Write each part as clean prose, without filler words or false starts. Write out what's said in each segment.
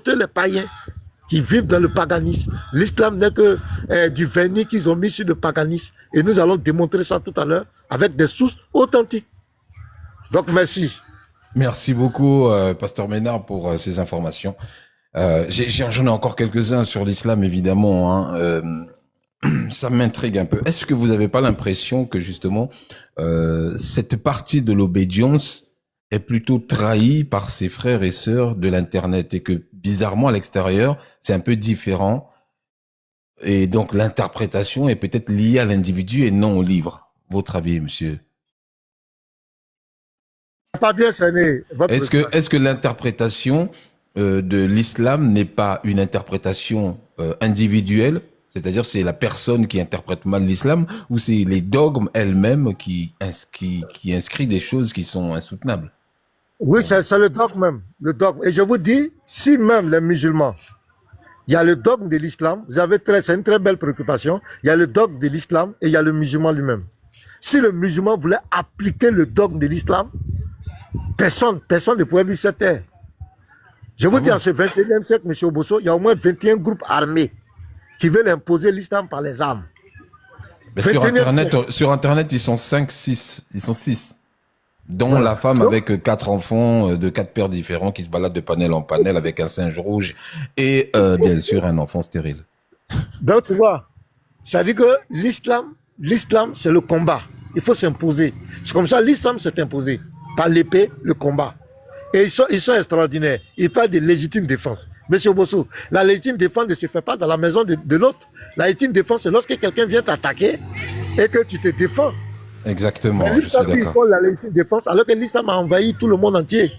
démonter les païens qui vivent dans le paganisme. L'islam n'est que du vernis qu'ils ont mis sur le paganisme. Et nous allons démontrer ça tout à l'heure avec des sources authentiques. Donc, merci. Merci beaucoup, Pasteur Ménard, pour ces informations. J'en ai encore quelques-uns sur l'islam, évidemment. Hein. Ça m'intrigue un peu. Est-ce que vous n'avez pas l'impression que, justement, cette partie de l'obédience est plutôt trahie par ses frères et sœurs de l'Internet et que, bizarrement, à l'extérieur, c'est un peu différent et donc l'interprétation est peut-être liée à l'individu et non au livre. Votre avis, monsieur? Pas bien cerné. Est-ce que l'interprétation de l'islam n'est pas une interprétation individuelle, c'est-à-dire c'est la personne qui interprète mal l'islam, ou c'est les dogmes elles-mêmes qui inscrit des choses qui sont insoutenables? Oui, c'est le dogme même. Le dogme. Et je vous dis, si même les musulmans, il y a le dogme de l'islam, c'est une très belle préoccupation, il y a le dogme de l'islam et il y a le musulman lui-même. Si le musulman voulait appliquer le dogme de l'islam, personne ne pouvait vivre cette terre. Je vous dis, en ce 21e siècle, M. Obosso, il y a au moins 21 groupes armés qui veulent imposer l'islam par les armes. Mais sur Internet, ils sont 6. Ils sont 6. Dont voilà. La femme avec 4 enfants de 4 pères différents qui se baladent de panel en panel avec un singe rouge et bien sûr un enfant stérile. Donc tu vois, ça dit que l'islam c'est le combat. Il faut s'imposer. C'est comme ça l'islam s'est imposé. Par l'épée, le combat. Et ils sont extraordinaires. Ils parlent de légitime défense. Monsieur Bosso, la légitime défense ne se fait pas dans la maison de l'autre. La légitime défense, c'est lorsque quelqu'un vient t'attaquer et que tu te défends. Exactement, je suis d'accord. Il faut la légitime défense, alors que l'islam a envahi tout le monde entier.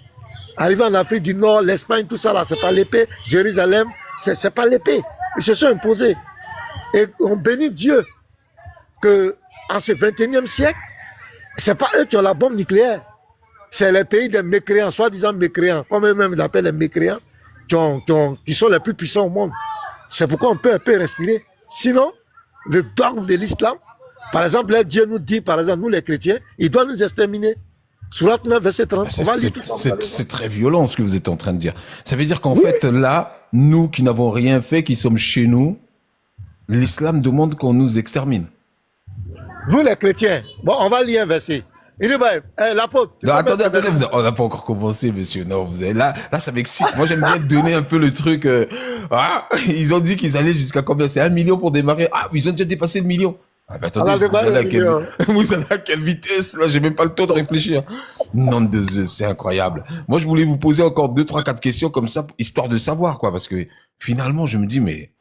Arrivé en Afrique du Nord, l'Espagne, tout ça là, c'est pas l'épée. Jérusalem, c'est pas l'épée. Ils se sont imposés. Et on bénit Dieu que en ce 21e siècle, c'est pas eux qui ont la bombe nucléaire. C'est les pays des mécréants, soi-disant mécréants, comme eux-mêmes ils appellent les mécréants, qui sont les plus puissants au monde. C'est pourquoi on peut un peu respirer. Sinon, le dogme de l'islam, par exemple, là, Dieu nous dit, par exemple, nous les chrétiens, il doit nous exterminer. Surat 9, verset 30. C'est très violent ce que vous êtes en train de dire. Ça veut dire qu'en fait, là, nous qui n'avons rien fait, qui sommes chez nous, l'islam demande qu'on nous extermine. Nous les chrétiens, bon, on va lire un verset. Il dit, l'apôtre. Attendez, on n'a pas encore commencé, monsieur. Non, vous avez, là, ça m'excite. Moi, j'aime bien donner un peu le truc. Ils ont dit qu'ils allaient jusqu'à combien? C'est 1 million pour démarrer. Ah, ils ont déjà dépassé le million. Ah, mais attendez, vous allez à quelle vitesse? Là, j'ai même pas le temps de réfléchir. Non, c'est incroyable. Moi, je voulais vous poser encore 2, 3, 4 questions comme ça, histoire de savoir, quoi, parce que finalement, je me dis, mais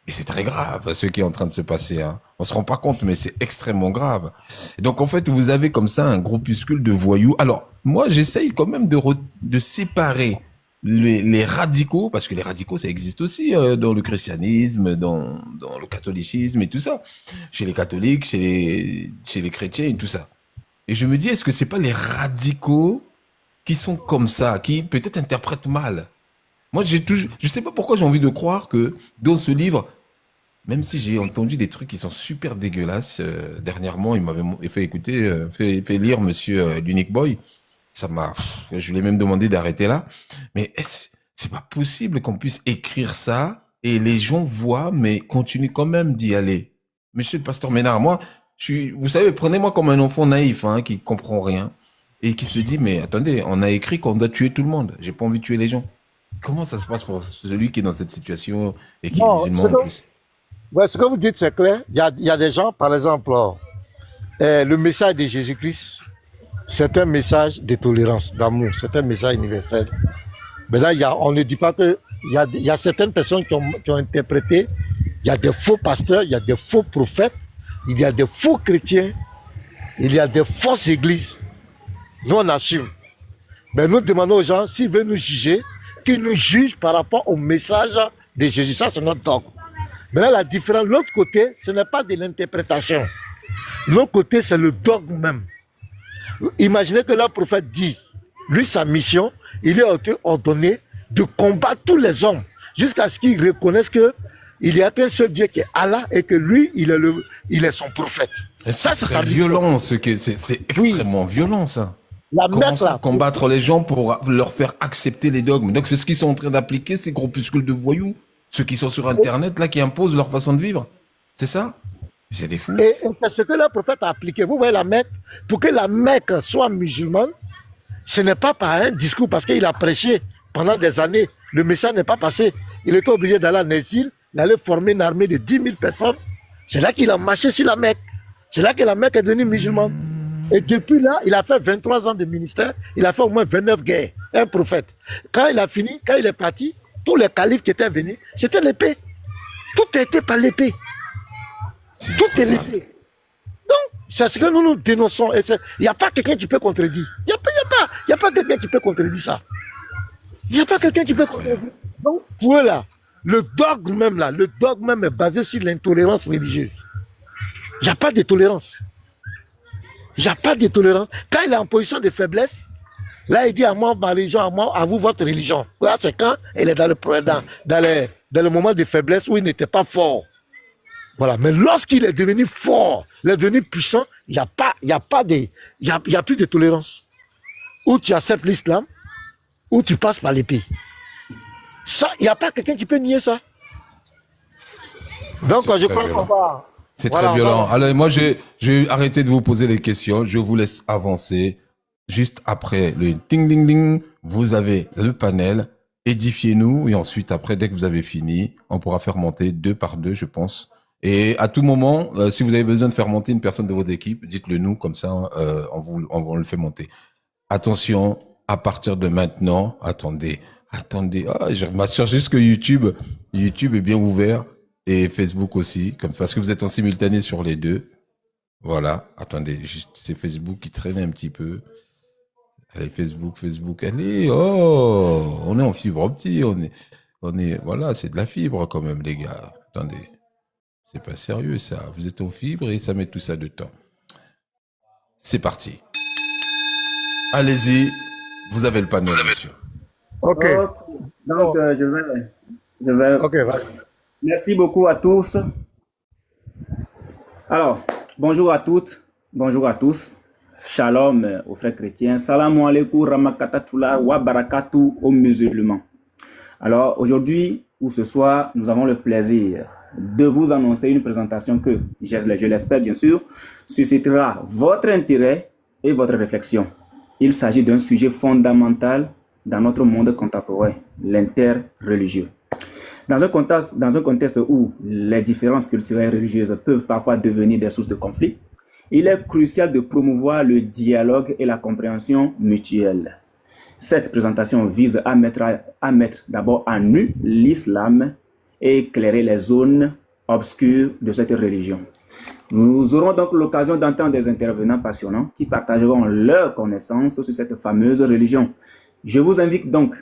c'est très grave, ce qui est en train de se passer, hein. On se rend pas compte, mais c'est extrêmement grave. Et donc, en fait, vous avez comme ça un groupuscule de voyous. Alors, moi, j'essaye quand même de séparer les radicaux, parce que les radicaux, ça existe aussi dans le christianisme, dans le catholicisme et tout ça. Chez les catholiques, chez les chrétiens et tout ça. Et je me dis, est-ce que c'est pas les radicaux qui sont comme ça, qui peut-être interprètent mal? Moi, je sais pas pourquoi j'ai envie de croire que dans ce livre, même si j'ai entendu des trucs qui sont super dégueulasses, dernièrement, il m'avait fait lire Monsieur l'Unique Boy. Je lui ai même demandé d'arrêter là. Mais c'est pas possible qu'on puisse écrire ça et les gens voient, mais continuent quand même d'y aller. Monsieur le pasteur Ménard, moi, vous savez, prenez-moi comme un enfant naïf, hein, qui comprend rien et qui se dit, mais attendez, on a écrit qu'on doit tuer tout le monde. J'ai pas envie de tuer les gens. Comment ça se passe pour celui qui est dans cette situation et qui est musulman en plus? Ouais, ce que vous dites, c'est clair. Il y a des gens, par exemple, le message de Jésus-Christ, c'est un message de tolérance, d'amour, c'est un message universel. Mais là, on ne dit pas que il y a certaines personnes qui ont interprété, il y a des faux pasteurs, il y a des faux prophètes, il y a des faux chrétiens, il y a des fausses églises. Nous, on assume. Mais nous demandons aux gens, s'ils veulent nous juger, qu'ils nous jugent par rapport au message de Jésus. Ça, c'est notre dogme. Maintenant, la différence, l'autre côté, ce n'est pas de l'interprétation. L'autre côté, c'est le dogme même. Imaginez que le prophète dit, lui, sa mission, il a été ordonné de combattre tous les hommes jusqu'à ce qu'ils reconnaissent qu'il n'y a qu'un seul Dieu qui est Allah et que lui, il est son prophète. Et ça, c'est sa violence, c'est extrêmement violent, ça. La Mecque, commencent à là. combattre les gens pour leur faire accepter les dogmes. Donc c'est ce qu'ils sont en train d'appliquer, ces groupuscules de voyous, ceux qui sont sur Internet, là, qui imposent leur façon de vivre. C'est ça? C'est des fous. Et c'est ce que le prophète a appliqué. Vous voyez la Mecque, pour que la Mecque soit musulmane, ce n'est pas par un discours, parce qu'il a prêché pendant des années. Le message n'est pas passé. Il était obligé d'aller en exil, d'aller former une armée de 10 000 personnes. C'est là qu'il a marché sur la Mecque. C'est là que la Mecque est devenue musulmane. Et depuis là, il a fait 23 ans de ministère, il a fait au moins 29 guerres, un prophète. Quand il a fini, quand il est parti, tous les califes qui étaient venus, c'était l'épée. Tout a été par l'épée. Tout est l'épée. Donc, c'est ce que nous nous dénonçons. Il n'y a pas quelqu'un qui peut contredire. Il n'y a pas quelqu'un qui peut contredire ça. Il n'y a pas quelqu'un qui peut contredire. Donc, pour eux là, le dogme même est basé sur l'intolérance religieuse. Il n'y a pas de tolérance. Il n'y a pas de tolérance. Quand il est en position de faiblesse, là, il dit à moi, ma religion, à moi, à vous, votre religion. Là, c'est quand il est dans le moment de faiblesse où il n'était pas fort. Voilà. Mais lorsqu'il est devenu fort, il est devenu puissant, il n'y a plus de tolérance. Ou tu acceptes l'islam, ou tu passes par l'épée. Ça, il n'y a pas quelqu'un qui peut nier ça. Donc, je crois qu'on va... C'est voilà, très violent. Alors, moi, j'ai arrêté de vous poser les questions. Je vous laisse avancer. Juste après le ding ding ding, vous avez le panel. Édifiez-nous. Et ensuite, après, dès que vous avez fini, on pourra faire monter 2 par 2, je pense. Et à tout moment, si vous avez besoin de faire monter une personne de votre équipe, dites-le nous. Comme ça, on le fait monter. Attention, à partir de maintenant, attendez. Je m'assure juste que YouTube est bien ouvert. Et Facebook aussi, parce que vous êtes en simultané sur les deux. Voilà, attendez, juste c'est Facebook qui traîne un petit peu. Allez, Facebook, allez, on est en fibre optique, voilà, c'est de la fibre quand même, les gars. Attendez, c'est pas sérieux ça. Vous êtes en fibre et ça met tout ça de temps. C'est parti. Allez-y, vous avez le panel, monsieur. Ok. Donc, je vais. Ok, va. Merci beaucoup à tous. Alors, bonjour à toutes, bonjour à tous. Shalom aux frères chrétiens. Salam alaikum ramakatatoula wa barakatu aux musulmans. Alors, aujourd'hui ou ce soir, nous avons le plaisir de vous annoncer une présentation que, je l'espère bien sûr, suscitera votre intérêt et votre réflexion. Il s'agit d'un sujet fondamental dans notre monde contemporain, l'interreligieux. Dans un contexte où les différences culturelles et religieuses peuvent parfois devenir des sources de conflit, il est crucial de promouvoir le dialogue et la compréhension mutuelle. Cette présentation vise à mettre d'abord à nu l'islam et éclairer les zones obscures de cette religion. Nous aurons donc l'occasion d'entendre des intervenants passionnants qui partageront leurs connaissances sur cette fameuse religion. Je vous invite donc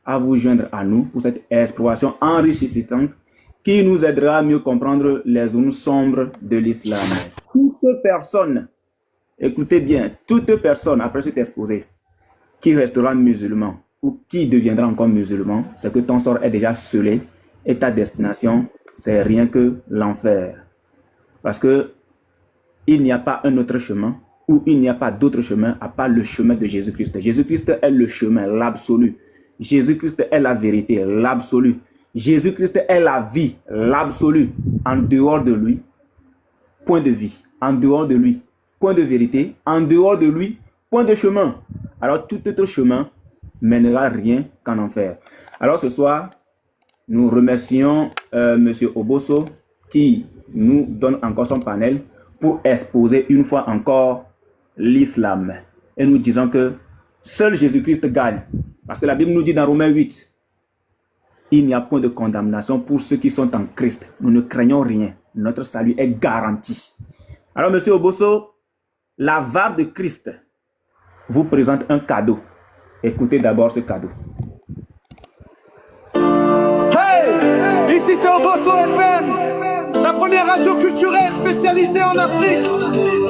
à vous joindre à nous pour cette exploration enrichissante qui nous aidera à mieux comprendre les zones sombres de l'islam. Toute personne, écoutez bien, toute personne après cet exposé qui restera musulman ou qui deviendra encore musulman, c'est que ton sort est déjà scellé et ta destination, c'est rien que l'enfer. Parce que il n'y a pas un autre chemin ou il n'y a pas d'autre chemin à part le chemin de Jésus-Christ. Jésus-Christ est le chemin, l'absolu. Jésus-Christ est la vérité, l'absolu. Jésus-Christ est la vie, l'absolu. En dehors de lui, point de vie. En dehors de lui, point de vérité. En dehors de lui, point de chemin. Alors tout autre chemin mènera rien qu'en enfer. Alors ce soir, nous remercions M. Obosso qui nous donne encore son panel pour exposer une fois encore l'islam. Et nous disons que seul Jésus-Christ gagne. Parce que la Bible nous dit dans Romains 8, il n'y a point de condamnation pour ceux qui sont en Christ. Nous ne craignons rien. Notre salut est garanti. Alors, monsieur Obosso, la VAR de Christ vous présente un cadeau. Écoutez d'abord ce cadeau. Hey! Ici c'est Obosso FM, la première radio culturelle spécialisée en Afrique.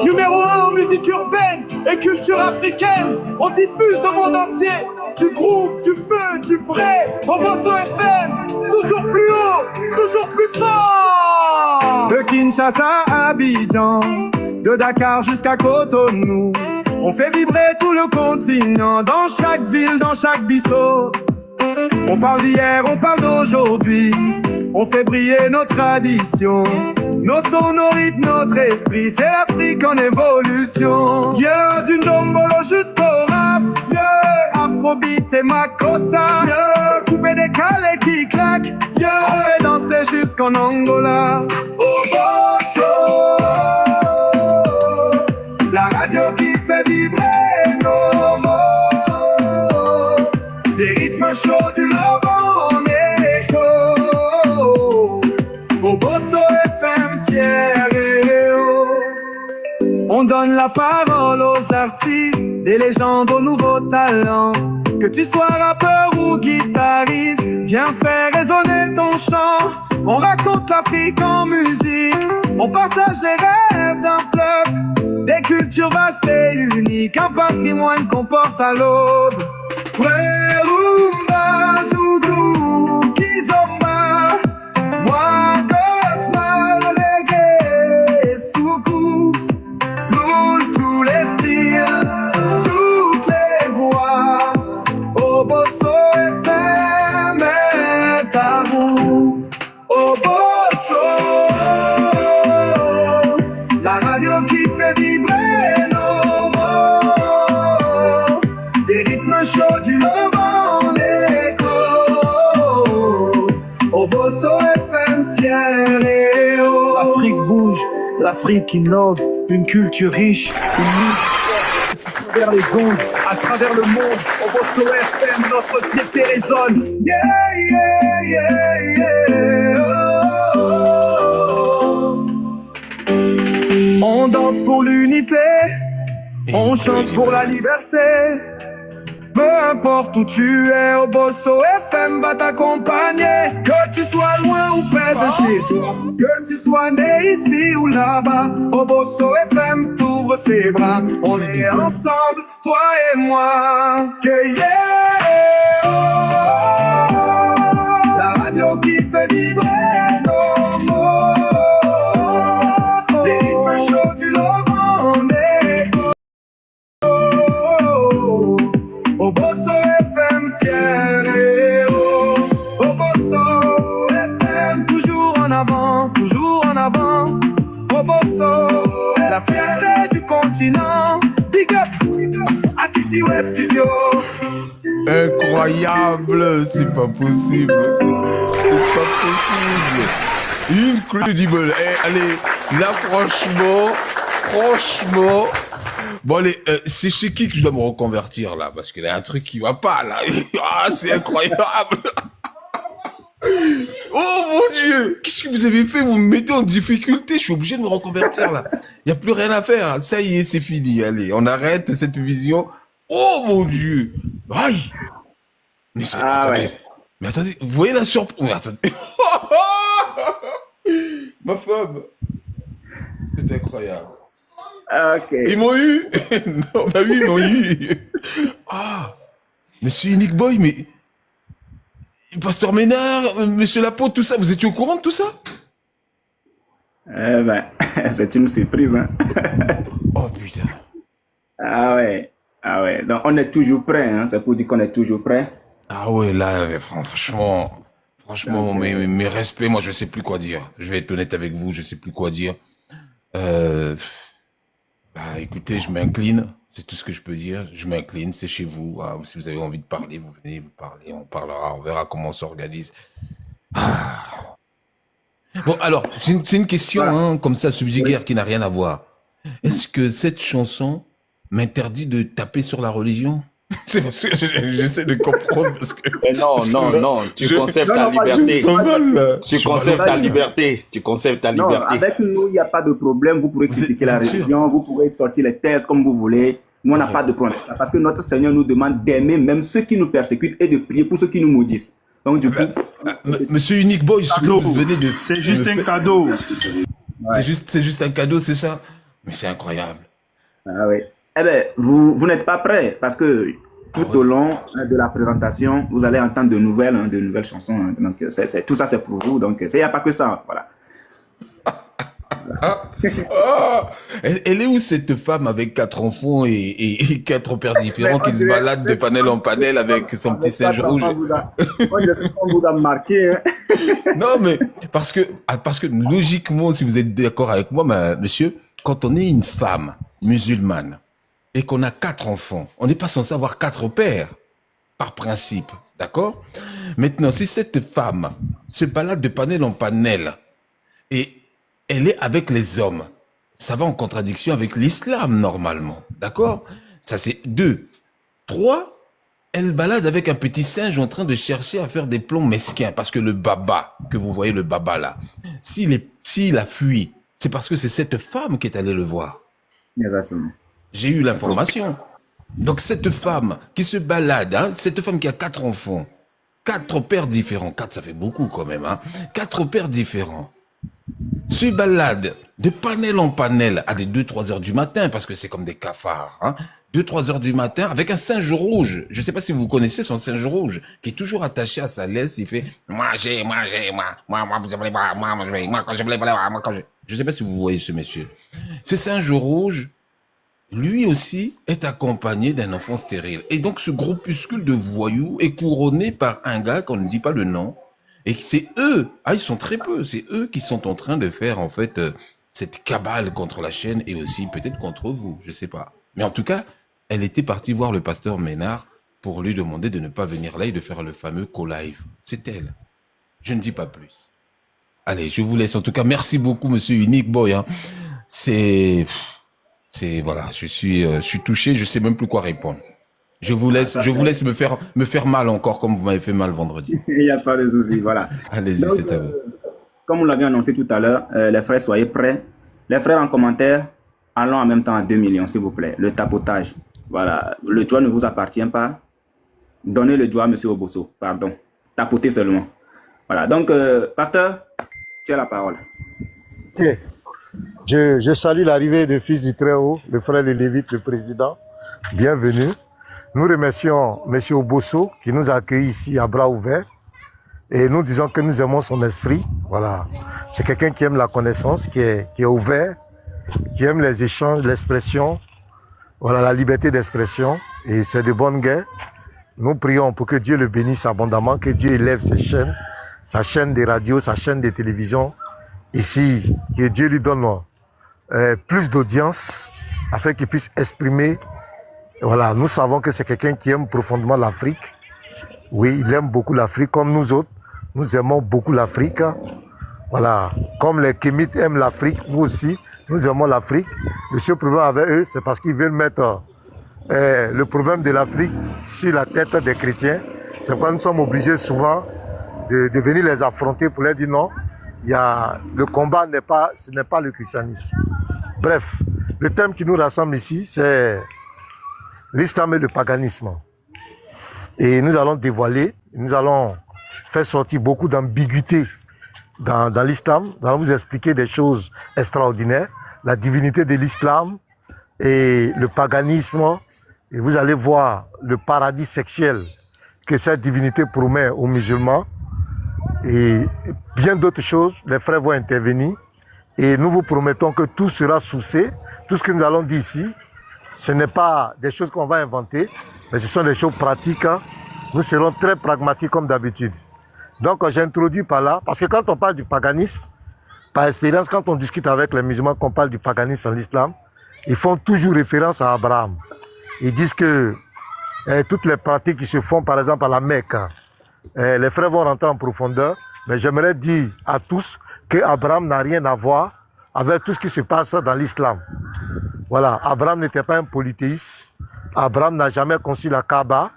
Numéro 1 en musique urbaine et culture africaine. On diffuse au monde entier du groove, du feu, du vrai. Obosso FM, toujours plus haut, toujours plus fort. De Kinshasa à Abidjan, de Dakar jusqu'à Cotonou, On fait vibrer tout le continent, dans chaque ville, dans chaque bistrot. On parle d'hier, on parle d'aujourd'hui. On fait briller nos traditions, nos sons, nos rythmes, notre esprit. C'est l'Afrique en évolution. Yeah, du Ndombolo jusqu'au rap. Yeah, Afrobeat et Makossa. Yeah, coupé décalé qui claque. Yeah, on fait danser jusqu'en Angola. Oh, Bosso, la radio qui fait vibrer nos mots. Des rythmes chauds du Levant en écho. Au Bosso FM, fier et haut. On donne la parole aux artistes, des légendes aux nouveaux talents. Que tu sois rappeur ou guitariste, viens faire résonner ton chant. On raconte l'Afrique en musique, on partage les rêves d'un peuple. Des cultures vastes et uniques, un patrimoine qu'on porte à l'aube. Ouais, rumba, zoudou, kizomba, Wagosma, reggae, soukous, loul, tous les styles, toutes les voix. Au Bosso FM est à vous. Au Bosso, la radio qui fait vibrer nos mots. Des rythmes chauds du Levant en écho. Au Bosso FM, fier et haut. L'Afrique bouge, l'Afrique innove, une culture riche, une lutte à travers les ondes, à travers le monde. Au Bosso FM, notre fierté résonne. Yeah, yeah, yeah, yeah. Oh. On danse pour l'unité, on chante pour la liberté. Peu importe où tu es, au Bosso FM va t'accompagner. Que tu sois loin ou près de chez toi, que tu sois né ici ou là-bas, au Bosso FM t'ouvre ses bras. On est ensemble, toi et moi. Que yeah, oh, la radio qui fait vibrer nos mots. Les rythmes chauds du Levant en écho. Au Bosso FM, fier et haut. Au Bosso FM, toujours en avant, toujours en avant. Au Bosso, la fierté du continent. Big up à Titi Web Studio. Incroyable, c'est pas possible. C'est pas possible. Incredible. Eh, allez, là franchement. Bon allez, c'est chez qui que je dois me reconvertir là? Parce qu'il y a un truc qui va pas là. Ah, c'est incroyable. Oh mon Dieu, qu'est-ce que vous avez fait? Vous me mettez en difficulté, je suis obligé de me reconvertir là. Il n'y a plus rien à faire, ça y est, c'est fini. Allez, on arrête cette vision. Oh mon Dieu. Aïe. Mais attendez. Ouais. Mais attendez, vous voyez la surprise? Mais attendez. Ma femme. C'est incroyable. Ok. Ils m'ont eu. Non, bah oui, ils m'ont eu. Ah, Monsieur Unique Boy, mais Pasteur Ménard, Monsieur Lapo, tout ça, vous étiez au courant de tout ça? Eh ben, c'est une surprise, hein. Oh putain. Ah ouais. Donc on est toujours prêt, hein. C'est pour dire qu'on est toujours prêt. Ah ouais, là, franchement, mes respects, moi je sais plus quoi dire. Je vais être honnête avec vous, je sais plus quoi dire. Bah écoutez, je m'incline, c'est tout ce que je peux dire. Je m'incline, c'est chez vous. Ah, si vous avez envie de parler, vous venez, vous parlez, on parlera, on verra comment on s'organise. Ah. Bon, alors, c'est une question, hein, comme ça, subsidiaire, qui n'a rien à voir. Est-ce que cette chanson m'interdit de taper sur la religion? C'est parce que j'essaie de comprendre parce que... Mais non, tu conserves ta liberté. Tu conserves ta liberté. Tu conserves ta Non, liberté. avec nous, il n'y a pas de problème. Vous pourrez critiquer la religion, vous pourrez sortir les thèses comme vous voulez. Nous, on n'a pas de problème. Parce que notre Seigneur nous demande d'aimer même ceux qui nous persécutent et de prier pour ceux qui nous maudissent. Donc, du coup... Monsieur Unique Boy, ce que vous venez de... C'est juste un cadeau. C'est juste un cadeau, c'est ça? Mais c'est incroyable. Ah oui. Eh bien, vous n'êtes pas prêts parce que tout au long de la présentation, vous allez entendre de nouvelles chansons. Donc, tout ça, c'est pour vous. Donc, il n'y a pas que ça. Voilà. Ah, ah. Elle est où cette femme avec 4 enfants et 4 pères différents qui se baladent de panel en panel avec son petit singe rouge? On vous a marqué. Hein. Non, mais parce que logiquement, si vous êtes d'accord avec moi, monsieur, quand on est une femme musulmane et qu'on a 4 enfants, on n'est pas censé avoir 4 pères, par principe, d'accord? Maintenant, si cette femme se balade de panel en panel et elle est avec les hommes, ça va en contradiction avec l'islam, normalement, d'accord? Ça, c'est 2. 3, elle balade avec un petit singe en train de chercher à faire des plans mesquins, parce que le baba, que vous voyez, le baba là, s'il a fui, c'est parce que c'est cette femme qui est allée le voir. Exactement. J'ai eu l'information. Donc cette femme qui se balade, hein, cette femme qui a 4 enfants, 4 pères différents, 4 ça fait beaucoup quand même, hein, 4 pères différents, se balade de panel en panel à des 2-3 heures du matin, parce que c'est comme des cafards, hein, 2-3 heures du matin, avec un singe rouge. Je ne sais pas si vous connaissez son singe rouge, qui est toujours attaché à sa laisse, il fait « moi, vous allez voir, moi, quand je voulais voir, moi, quand je... » Je ne sais pas si vous voyez ce monsieur. Ce singe rouge, lui aussi, est accompagné d'un enfant stérile. Et donc, ce groupuscule de voyous est couronné par un gars qu'on ne dit pas le nom. Et c'est eux, ils sont très peu, c'est eux qui sont en train de faire, en fait, cette cabale contre la chaîne et aussi peut-être contre vous, je sais pas. Mais en tout cas, elle était partie voir le pasteur Ménard pour lui demander de ne pas venir là et de faire le fameux co-live. C'est elle. Je ne dis pas plus. Allez, je vous laisse. En tout cas, merci beaucoup, monsieur Unique Boy. Hein. Voilà, je suis touché, je sais même plus quoi répondre. Je vous laisse me faire mal encore comme vous m'avez fait mal vendredi. Il n'y a pas de souci, voilà. Allez-y, c'est à vous. Comme on l'avait annoncé tout à l'heure, les frères, soyez prêts. Les frères en commentaire, allons en même temps à 2 millions, s'il vous plaît. Le tapotage. Voilà, le doigt ne vous appartient pas. Donnez le doigt à M. Obosso, pardon. Tapotez seulement. Voilà, donc, pasteur, tu as la parole. Okay. Je salue l'arrivée du Fils du Très-Haut, le frère de Lévite, le président. Bienvenue. Nous remercions M. Obosso qui nous a accueillis ici à bras ouverts. Et nous disons que nous aimons son esprit. Voilà. C'est quelqu'un qui aime la connaissance, qui est ouvert, qui aime les échanges, l'expression. Voilà, la liberté d'expression. Et c'est de bonne guerre. Nous prions pour que Dieu le bénisse abondamment, que Dieu élève ses chaînes, sa chaîne de radio, sa chaîne de télévision. Ici, que Dieu lui donne plus d'audience afin qu'il puisse exprimer. Voilà, nous savons que c'est quelqu'un qui aime profondément l'Afrique. Oui, il aime beaucoup l'Afrique comme nous autres. Nous aimons beaucoup l'Afrique. Voilà, comme les Kémites aiment l'Afrique, nous aussi, nous aimons l'Afrique. Le seul problème avec eux, c'est parce qu'ils veulent mettre le problème de l'Afrique sur la tête des chrétiens. C'est pourquoi nous sommes obligés souvent de venir les affronter pour leur dire non. Le combat ce n'est pas le christianisme. Bref, le thème qui nous rassemble ici, c'est l'islam et le paganisme. Et nous allons dévoiler, nous allons faire sortir beaucoup d'ambiguïté dans l'islam. Nous allons vous expliquer des choses extraordinaires, la divinité de l'islam et le paganisme. Et vous allez voir le paradis sexuel que cette divinité promet aux musulmans. Et bien d'autres choses, les frères vont intervenir. Et nous vous promettons que tout sera sourcé. Tout ce que nous allons dire ici, ce n'est pas des choses qu'on va inventer, mais ce sont des choses pratiques. Nous serons très pragmatiques comme d'habitude. Donc j'introduis par là, parce que quand on parle du paganisme, par expérience, quand on discute avec les musulmans, qu'on parle du paganisme en l'islam, ils font toujours référence à Abraham. Ils disent que toutes les pratiques qui se font, par exemple, à la Mecque, les frères vont rentrer en profondeur, mais j'aimerais dire à tous qu'Abraham n'a rien à voir avec tout ce qui se passe dans l'islam. Voilà, Abraham n'était pas un polythéiste. Abraham n'a jamais conçu la Kaaba.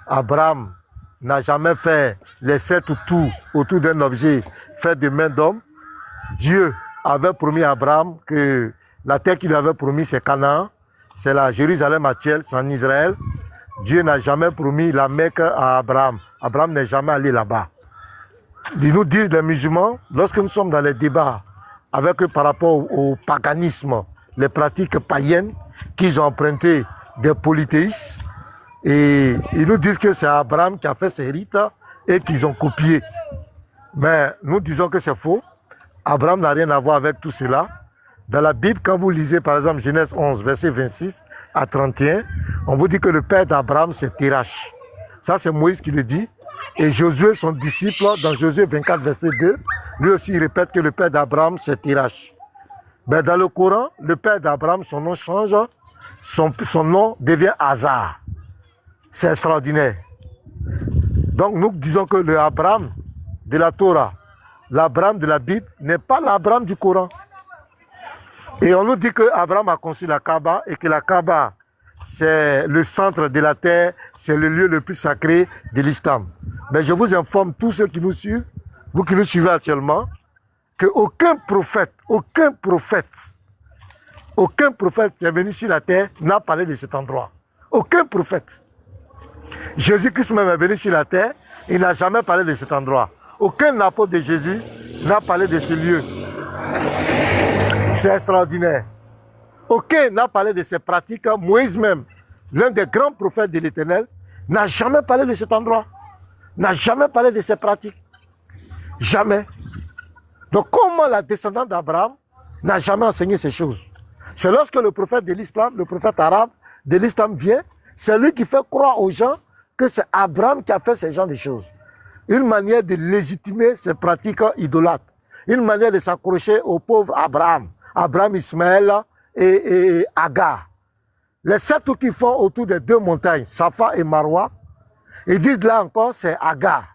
Abraham n'a jamais fait les 7 tours autour d'un objet fait de main d'homme. Dieu avait promis à Abraham que la terre qu'il lui avait promis, c'est Canaan. C'est la Jérusalem actuelle, c'est en Israël. Dieu n'a jamais promis la Mecque à Abraham. Abraham n'est jamais allé là-bas. Ils nous disent, les musulmans, lorsque nous sommes dans les débats avec eux par rapport au paganisme, les pratiques païennes qu'ils ont empruntées des polythéistes, et ils nous disent que c'est Abraham qui a fait ces rites et qu'ils ont copié. Mais nous disons que c'est faux. Abraham n'a rien à voir avec tout cela. Dans la Bible, quand vous lisez par exemple Genèse 11, verset 26 à 31, on vous dit que le père d'Abraham, c'est Térach. Ça, c'est Moïse qui le dit. Et Josué, son disciple, dans Josué 24, verset 2, lui aussi, il répète que le père d'Abraham, c'est Térach. Ben, dans le Coran, le père d'Abraham, son nom change. Son nom devient Hazar. C'est extraordinaire. Donc, nous disons que le Abraham de la Torah, l'Abraham de la Bible, n'est pas l'Abraham du Coran. Et on nous dit que Abraham a conçu la Kaaba et que la Kaaba, c'est le centre de la terre, c'est le lieu le plus sacré de l'islam. Mais je vous informe, tous ceux qui nous suivent, vous qui nous suivez actuellement, qu'aucun prophète qui est venu sur la terre n'a parlé de cet endroit. Aucun prophète. Jésus-Christ même est venu sur la terre, il n'a jamais parlé de cet endroit. Aucun apôtre de Jésus n'a parlé de ce lieu. C'est extraordinaire. Aucun n'a parlé de ces pratiques. Moïse même, l'un des grands prophètes de l'Éternel, n'a jamais parlé de cet endroit. N'a jamais parlé de ces pratiques. Jamais. Donc comment la descendante d'Abraham n'a jamais enseigné ces choses? C'est lorsque le prophète de l'islam, le prophète arabe de l'islam vient, c'est lui qui fait croire aux gens que c'est Abraham qui a fait ces genres de choses. Une manière de légitimer ces pratiques idolâtres. Une manière de s'accrocher au pauvre Abraham. Abraham, Ismaël et Agar. Les 7 qui font autour des 2 montagnes, Safa et Marwa, ils disent là encore, c'est Agar.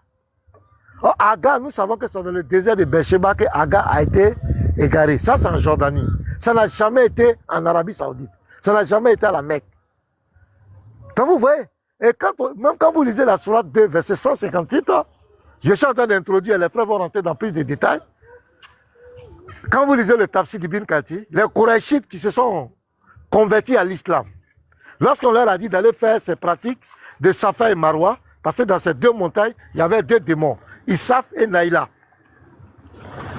Or, Agar, nous savons que c'est dans le désert de Beersheba que Agar a été égaré. Ça, c'est en Jordanie. Ça n'a jamais été en Arabie Saoudite. Ça n'a jamais été à la Mecque. Quand vous voyez, et même quand vous lisez la sourate 2, verset 158, je suis en train d'introduire, les frères vont rentrer dans plus de détails. Quand vous lisez le Tafsir d'Ibn Kathir, les Qurayshites qui se sont convertis à l'islam, lorsqu'on leur a dit d'aller faire ces pratiques de Safa et Marwa, parce que dans ces 2 montagnes, il y avait 2 démons, Issaf et Naïla.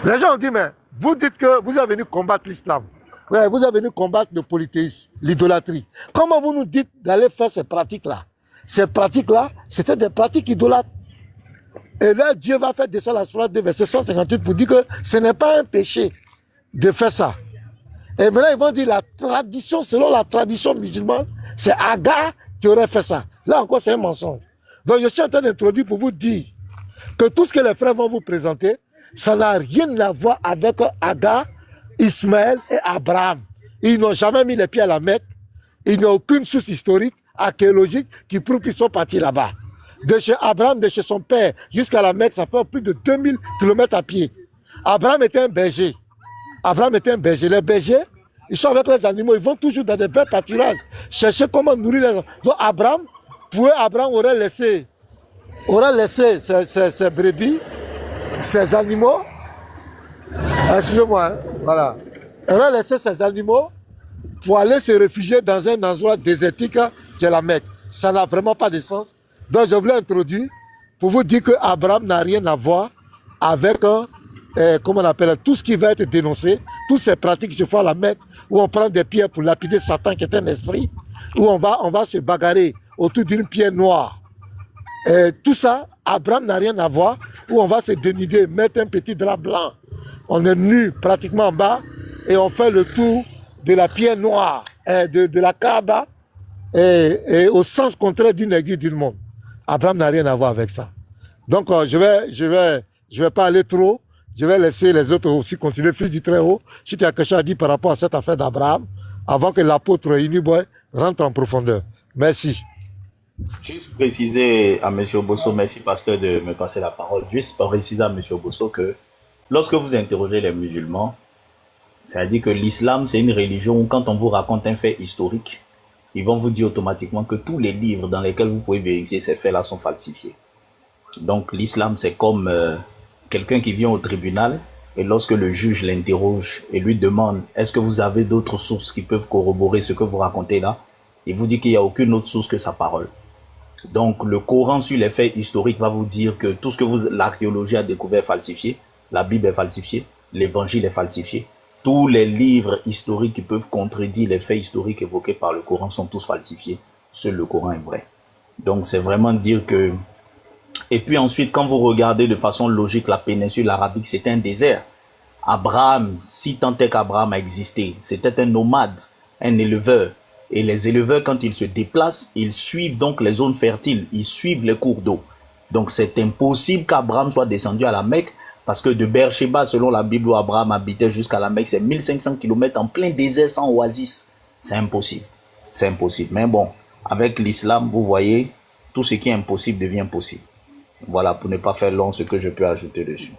Les gens ont dit, mais vous dites que vous êtes venu combattre l'islam. Ouais, vous êtes venu combattre le polythéisme, l'idolâtrie. Comment vous nous dites d'aller faire ces pratiques-là? Ces pratiques-là, c'était des pratiques idolâtres. Et là, Dieu va faire descendre la sourate 2, verset 158 pour dire que ce n'est pas un péché de faire ça. Et maintenant, ils vont dire la tradition, selon la tradition musulmane, c'est Agar qui aurait fait ça. Là encore, c'est un mensonge. Donc, je suis en train d'introduire pour vous dire que tout ce que les frères vont vous présenter, ça n'a rien à voir avec Agar, Ismaël et Abraham. Ils n'ont jamais mis les pieds à la Mecque. Il n'y a aucune source historique, archéologique qui prouve qu'ils sont partis là-bas. De chez Abraham, de chez son père, jusqu'à la Mecque, ça fait plus de 2000 km à pied. Abraham était un berger. Abraham était un berger. Les bergers, ils sont avec les animaux, ils vont toujours dans des verts pâturages, chercher comment nourrir les animaux. Donc Abraham aurait laissé ses brebis, ses animaux, excusez-moi, hein, voilà. Il aurait laissé ses animaux pour aller se réfugier dans un endroit désertique qui est la Mecque. Ça n'a vraiment pas de sens. Donc je voulais introduire pour vous dire que Abraham n'a rien à voir avec comment on appelle, tout ce qui va être dénoncé, toutes ces pratiques qui se font à la Mecque, où on prend des pierres pour lapider Satan qui est un esprit, où on va se bagarrer autour d'une pierre noire. Tout ça, Abraham n'a rien à voir, où on va se dénuder, mettre un petit drap blanc. On est nu pratiquement en bas et on fait le tour de la pierre noire, de la Kaaba, et au sens contraire d'une aiguille d'une montre. Abraham n'a rien à voir avec ça. Donc je vais pas aller trop. Je vais laisser les autres aussi continuer. Fils du Très-Haut, si tu as quelque chose à dire par rapport à cette affaire d'Abraham, avant que l'apôtre Inuboy rentre en profondeur. Merci. Juste préciser à M. Bosso, merci pasteur de me passer la parole, juste préciser à M. Bosso que lorsque vous interrogez les musulmans, c'est-à-dire que l'islam c'est une religion où quand on vous raconte un fait historique, ils vont vous dire automatiquement que tous les livres dans lesquels vous pouvez vérifier ces faits-là sont falsifiés. Donc l'islam c'est comme quelqu'un qui vient au tribunal et lorsque le juge l'interroge et lui demande est-ce que vous avez d'autres sources qui peuvent corroborer ce que vous racontez là, il vous dit qu'il n'y a aucune autre source que sa parole. Donc le Coran sur les faits historiques va vous dire que tout ce que l'archéologie a découvert est falsifié, la Bible est falsifiée, l'évangile est falsifié. Tous les livres historiques qui peuvent contredire les faits historiques évoqués par le Coran sont tous falsifiés. Seul le Coran est vrai. Donc c'est vraiment dire que... Et puis ensuite, quand vous regardez de façon logique la péninsule arabique, c'est un désert. Abraham, si tant est qu'Abraham a existé, c'était un nomade, un éleveur. Et les éleveurs, quand ils se déplacent, ils suivent donc les zones fertiles, ils suivent les cours d'eau. Donc c'est impossible qu'Abraham soit descendu à la Mecque, parce que de Beersheba, selon la Bible où Abraham habitait jusqu'à la Mecque, c'est 1500 km en plein désert sans oasis. C'est impossible. C'est impossible. Mais bon, avec l'islam, vous voyez, tout ce qui est impossible devient possible. Voilà, pour ne pas faire long, ce que je peux ajouter dessus.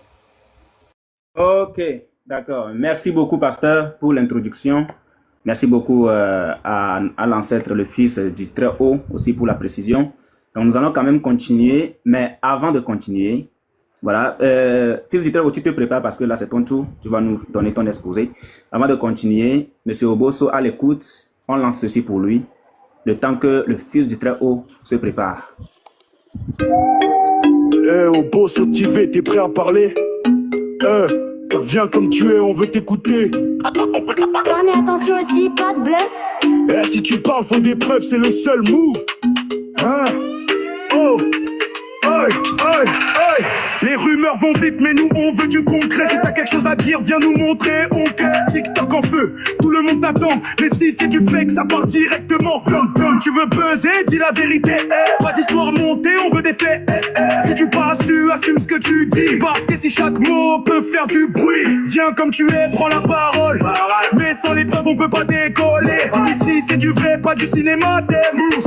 Ok, d'accord. Merci beaucoup, pasteur, pour l'introduction. Merci beaucoup à l'ancêtre, le fils du Très-Haut, aussi pour la précision. Donc, nous allons quand même continuer, mais avant de continuer, voilà, fils du Très-Haut, tu te prépares parce que là, c'est ton tour. Tu vas nous donner ton exposé. Avant de continuer, Monsieur Obosso, à l'écoute, on lance ceci pour lui, le temps que le fils du Très-Haut se prépare. Obosso TV, t'es prêt à parler? Viens comme tu es, on veut t'écouter. Prenez attention aussi, pas de bluff. Si tu parles, faut des preuves, c'est le seul move. Hein? Oh! Aïe, aïe, aïe! Les rumeurs vont vite, mais nous on veut du concret. Si t'as quelque chose à dire, viens nous montrer. On crée TikTok en feu, tout le monde t'attend. Mais si c'est du fake, ça part directement. Tu veux buzzer, dis la vérité. Pas d'histoire montée, on veut des faits. Si tu passes, tu assumes ce que tu dis. Parce que si chaque mot peut faire du bruit, viens comme tu es, prends la parole. Mais sans les preuves, on peut pas décoller. Ici c'est du vrai, pas du cinéma.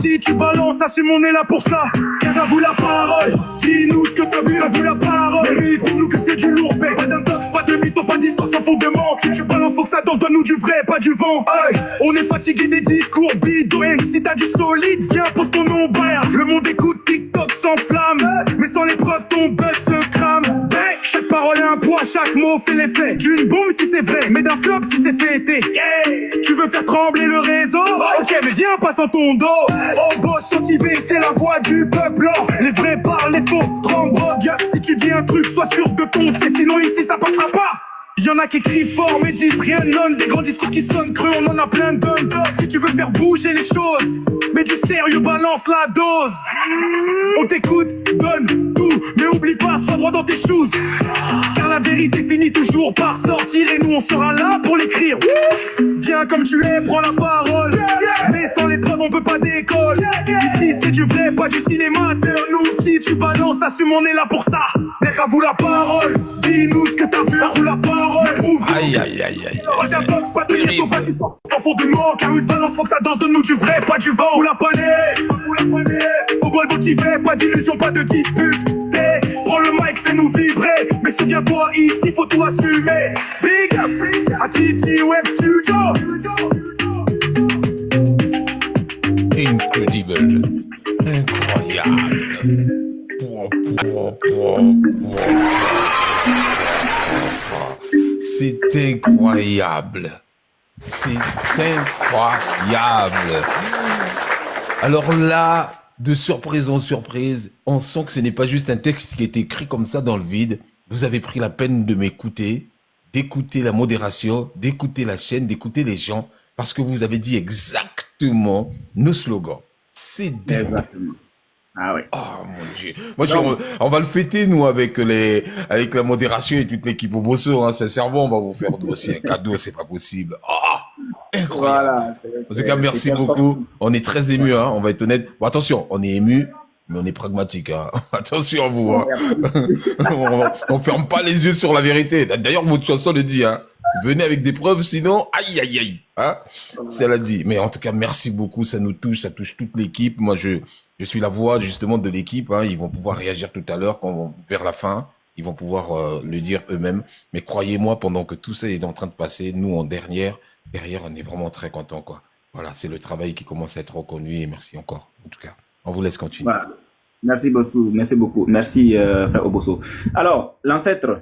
Si tu balances, assume, on est là pour ça. À vous la parole. Dis-nous ce que t'as vu, à vous la parole. Mais prouve-nous que c'est du lourd, paix. Pas d'intox, pas de mytho, pas d'histoire sans fondement. Si tu balances, faut que ça danse, donne-nous du vrai, pas du vent. Aïe, on est fatigué des discours bidons. Si t'as du solide, viens, pose ton nom, le monde écoute, TikTok s'enflamme. Mais sans les preuves, ton buzz se crame. Chaque parole a un poids, chaque mot fait l'effet d'une bombe si c'est vrai, mais d'un flop si c'est fêté. Tu veux faire trembler le réseau? Ok, mais viens, passe en ton dos. Oh, boss, motivé, c'est la voix du peuple. Les vrais parlent, les faux tremblent. Si tu dis un truc, sois sûr de ton fait, sinon ici ça passera pas. Y'en a qui crient fort mais disent rien, non. Des grands discours qui sonnent creux, on en a plein d'autres. Si tu veux faire bouger les choses, mais du sérieux, balance la dose. On t'écoute, donne tout, mais oublie pas, sois droit dans tes choses. Car la vérité finit toujours par sortir et nous on sera là pour l'écrire. Viens comme tu es, prends la parole. Mais sans les preuves on peut pas décoller. Ici c'est du vrai, pas du cinéma. Nous si tu balances, assume, on est là pour ça. Mec, à vous la parole. Dis-nous ce que t'as vu, à vous la parole. Aïe, aïe, aïe, aïe. Pas d'intox, pas de mytho, pas d'histoire sans fondement. Car une balance, faut que ça danse, donne-nous du vrai, pas du vent. Vous la prenez. Au bol motivé, pas d'illusion, pas de dispute. Prends le mic, fais-nous vibrer. Mais souviens-toi, ici faut tout assumer. Big up à TT Web Studio. Incredible. Incroyable. C'est incroyable. C'est incroyable. Alors là, de surprise en surprise, on sent que ce n'est pas juste un texte qui est écrit comme ça dans le vide. Vous avez pris la peine de m'écouter, d'écouter la modération, d'écouter la chaîne, d'écouter les gens, parce que vous avez dit exactement nos slogans. C'est dingue. Exactement. Ah oui. Oh mon Dieu. Moi, on va le fêter, nous, avec la modération et toute l'équipe au Bosso, hein. Sincèrement, on va vous faire aussi un cadeau, c'est pas possible. Incroyable. Voilà, En tout cas, merci beaucoup. On est très ému, hein. On va être honnête. Bon, attention, on est ému, mais on est pragmatique, hein. Attention à vous, hein. on ferme pas les yeux sur la vérité. D'ailleurs, votre chanson le dit, hein. Venez avec des preuves, sinon, aïe, aïe, aïe, hein. Ça l'a dit. Mais en tout cas, merci beaucoup. Ça nous touche, ça touche toute l'équipe. Moi, je suis la voix, justement, de l'équipe, hein. Ils vont pouvoir réagir tout à l'heure vers la fin. Ils vont pouvoir le dire eux-mêmes. Mais croyez-moi, pendant que tout ça est en train de passer, nous, derrière, on est vraiment très contents, quoi. Voilà, c'est le travail qui commence à être reconnu et merci encore. En tout cas, on vous laisse continuer. Voilà. Merci Bossou, merci beaucoup. Merci frère Obosso. Alors, l'ancêtre,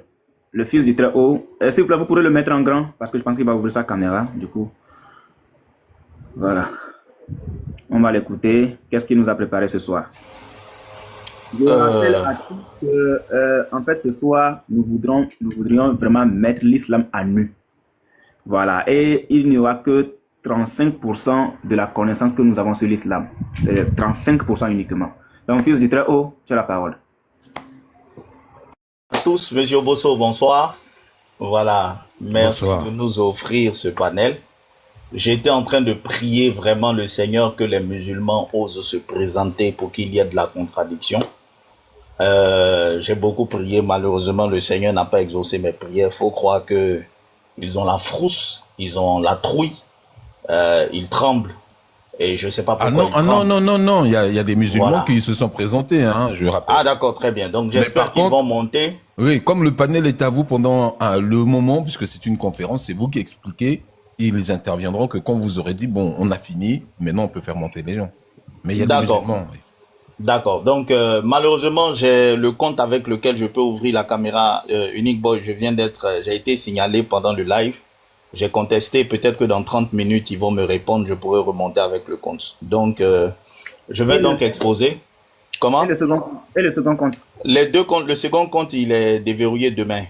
le fils du Très-Haut, s'il vous plaît, vous pourrez le mettre en grand parce que je pense qu'il va ouvrir sa caméra, du coup. Voilà. On va l'écouter. Qu'est-ce qu'il nous a préparé ce soir? Je rappelle à tous que, en fait, ce soir, nous voudrions vraiment mettre l'islam à nu. Voilà. Et il n'y aura que 35% de la connaissance que nous avons sur l'islam. C'est 35% uniquement. Donc, fils du Très-Haut, tu as la parole. À tous, Monsieur Bosso, bonsoir. Voilà, merci Bonsoir. de nous offrir ce panel. J'étais en train de prier vraiment le Seigneur que les musulmans osent se présenter pour qu'il y ait de la contradiction. J'ai beaucoup prié, malheureusement le Seigneur n'a pas exaucé mes prières. Faut croire que ils ont la frousse, ils ont la trouille, ils tremblent. Et je sais pas Ah pourquoi non, ils ah non, tremblent. non, non, non, il y a des musulmans Voilà. qui se sont présentés, hein, je rappelle. Ah d'accord, très bien. Donc Mais j'espère par qu'ils contre, vont monter. oui, comme le panel est à vous pendant le moment, puisque c'est une conférence, c'est vous qui expliquez, ils interviendront que quand vous aurez dit, bon, on a fini, maintenant on peut faire monter les gens. Mais il y a des D'accord. musulmans, oui. D'accord. Donc, malheureusement, j'ai le compte avec lequel je peux ouvrir la caméra Unique Boy. J'ai été signalé pendant le live. J'ai contesté. Peut-être que dans 30 minutes, ils vont me répondre. Je pourrai remonter avec le compte. Donc, je vais donc exposer. Comment? Et le second compte. Les deux comptes. Le second compte, il est déverrouillé demain.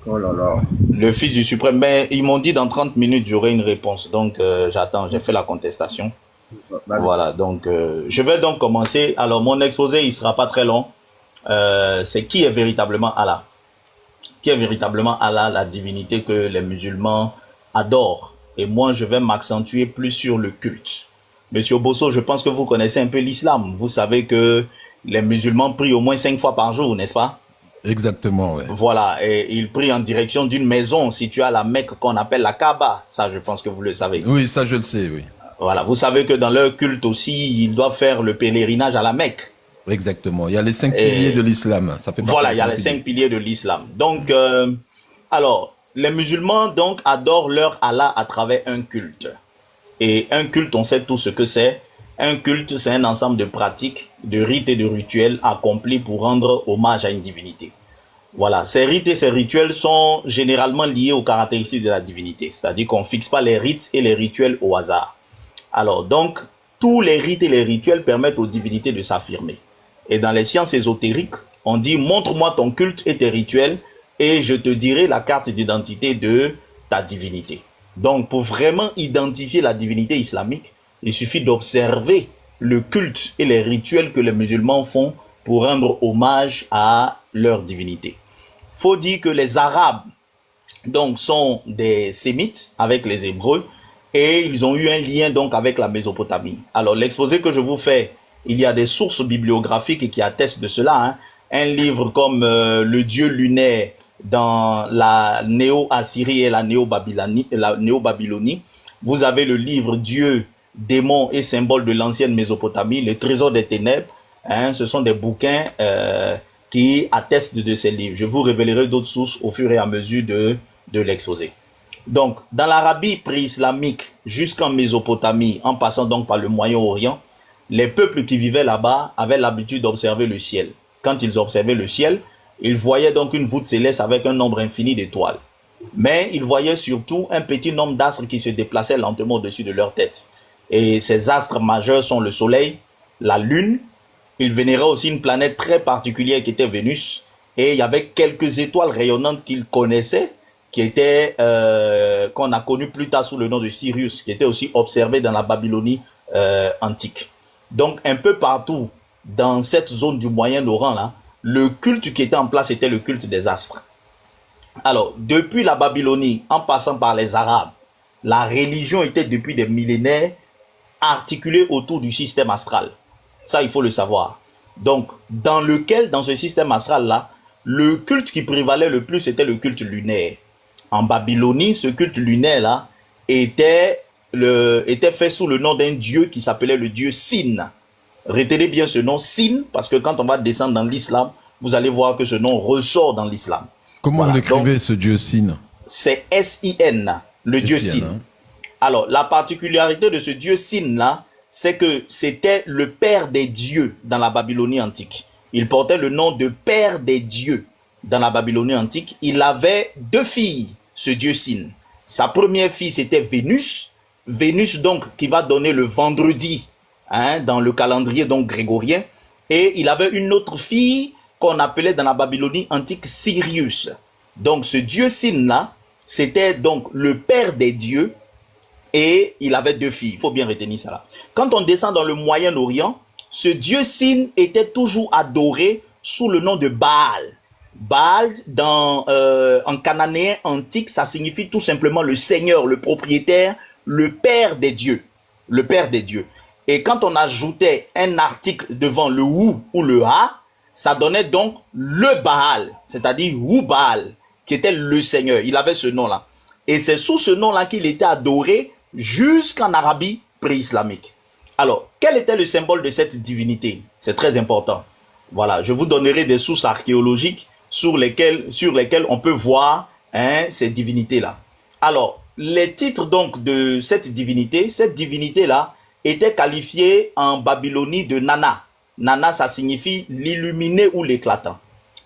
Oh là là. Le Fils du Suprême. Mais ils m'ont dit dans 30 minutes, j'aurai une réponse. Donc, j'attends. J'ai fait la contestation. Vas-y. Voilà, donc je vais donc commencer. Alors mon exposé, il sera pas très long. C'est qui est véritablement Allah? Qui est véritablement Allah, la divinité que les musulmans adorent. Et moi, je vais m'accentuer plus sur le culte. Monsieur Bosso, je pense que vous connaissez un peu l'islam. Vous savez que les musulmans prient au moins 5 fois par jour, n'est-ce pas? Exactement, ouais. Voilà, et ils prient en direction d'une maison située à la Mecque qu'on appelle la Kaaba. Ça, je pense que vous le savez. Oui, ça je le sais, oui. Voilà, vous savez que dans leur culte aussi, ils doivent faire le pèlerinage à la Mecque. Exactement. Il y a les 5 Et piliers de l'islam. Ça fait partie voilà, des il y a 5 les piliers. 5 piliers de l'islam. Donc, alors, les musulmans donc adorent leur Allah à travers un culte. Et un culte, on sait tout ce que c'est. Un culte, c'est un ensemble de pratiques, de rites et de rituels accomplis pour rendre hommage à une divinité. Voilà, ces rites et ces rituels sont généralement liés aux caractéristiques de la divinité. C'est-à-dire qu'on ne fixe pas les rites et les rituels au hasard. Alors donc, tous les rites et les rituels permettent aux divinités de s'affirmer. Et dans les sciences ésotériques, on dit « montre-moi ton culte et tes rituels et je te dirai la carte d'identité de ta divinité ». Donc, pour vraiment identifier la divinité islamique, il suffit d'observer le culte et les rituels que les musulmans font pour rendre hommage à leur divinité. Faut dire que les Arabes donc sont des Sémites avec les Hébreux et ils ont eu un lien donc avec la Mésopotamie. Alors l'exposé que je vous fais, il y a des sources bibliographiques qui attestent de cela. Hein. Un livre comme Le Dieu lunaire dans la Néo-Assyrie et la Néo-Babylonie. Vous avez le livre Dieu, démon et symbole de l'ancienne Mésopotamie, le trésor des ténèbres. Hein, ce sont des bouquins qui attestent de ces livres. Je vous révélerai d'autres sources au fur et à mesure de l'exposé. Donc, dans l'Arabie pré-islamique jusqu'en Mésopotamie, en passant donc par le Moyen-Orient, les peuples qui vivaient là-bas avaient l'habitude d'observer le ciel. Quand ils observaient le ciel, ils voyaient donc une voûte céleste avec un nombre infini d'étoiles. Mais ils voyaient surtout un petit nombre d'astres qui se déplaçaient lentement au-dessus de leur tête. Et ces astres majeurs sont le Soleil, la Lune. Ils vénéraient aussi une planète très particulière qui était Vénus. Et il y avait quelques étoiles rayonnantes qu'ils connaissaient, qui étaient qu'on a connu plus tard sous le nom de Sirius, qui étaient aussi observées dans la Babylonie antique. Donc un peu partout dans cette zone du Moyen-Orient là, le culte qui était en place était le culte des astres. Alors depuis la Babylonie, en passant par les Arabes, la religion était depuis des millénaires articulée autour du système astral. Ça, il faut le savoir. Donc dans ce système astral là, le culte qui prévalait le plus était le culte lunaire. En Babylonie, ce culte lunaire là était fait sous le nom d'un dieu qui s'appelait le dieu Sin. Retenez bien ce nom Sin, parce que quand on va descendre dans l'islam, vous allez voir que ce nom ressort dans l'islam. Comment Voilà, vous l'écrivez, donc, ce dieu Sin? C'est S-I-N, le dieu S-I-N, Sin. hein. Alors, la particularité de ce dieu Sin là, c'est que c'était le père des dieux dans la Babylonie antique. Il portait le nom de père des dieux dans la Babylonie antique. Il avait 2 filles, ce dieu Sin. Sa première fille, c'était Vénus. Vénus, donc, qui va donner le vendredi, hein, dans le calendrier donc grégorien. Et il avait une autre fille qu'on appelait dans la Babylonie antique Sirius. Donc, ce dieu Sin-là, c'était donc le père des dieux et il avait 2 filles. Il faut bien retenir ça là. Quand on descend dans le Moyen-Orient, ce dieu Sin était toujours adoré sous le nom de Baal. Baal, en cananéen antique, ça signifie tout simplement le Seigneur, le propriétaire, le Père des dieux. Le Père des dieux. Et quand on ajoutait un article devant le ou le ha, ça donnait donc le Baal, c'est-à-dire ou Baal, qui était le Seigneur. Il avait ce nom-là. Et c'est sous ce nom-là qu'il était adoré jusqu'en Arabie pré-islamique. Alors, quel était le symbole de cette divinité? C'est très important. Voilà, je vous donnerai des sources archéologiques sur lesquelles on peut voir ces divinités-là. Alors, les titres donc de cette divinité-là était qualifiée en Babylonie de Nana. Nana, ça signifie l'illuminé ou l'éclatant.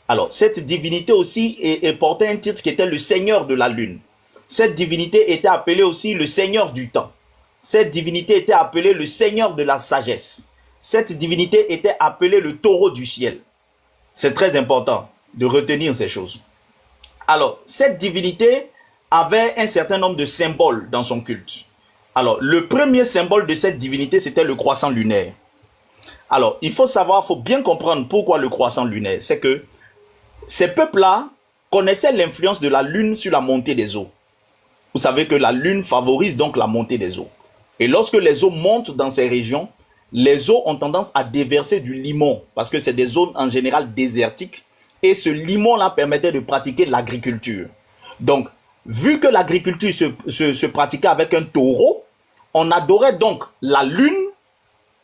Alors, cette divinité aussi portait un titre qui était le Seigneur de la Lune. Cette divinité était appelée aussi le Seigneur du temps. Cette divinité était appelée le Seigneur de la sagesse. Cette divinité était appelée le taureau du ciel. C'est très important de retenir ces choses. Alors, cette divinité avait un certain nombre de symboles dans son culte. Alors, le premier symbole de cette divinité, c'était le croissant lunaire. Alors, il faut bien comprendre pourquoi le croissant lunaire. C'est que ces peuples-là connaissaient l'influence de la lune sur la montée des eaux. Vous savez que la lune favorise donc la montée des eaux. Et lorsque les eaux montent dans ces régions, les eaux ont tendance à déverser du limon parce que c'est des zones en général désertiques et ce limon-là permettait de pratiquer l'agriculture. Donc, vu que l'agriculture se pratiquait avec un taureau, on adorait donc la lune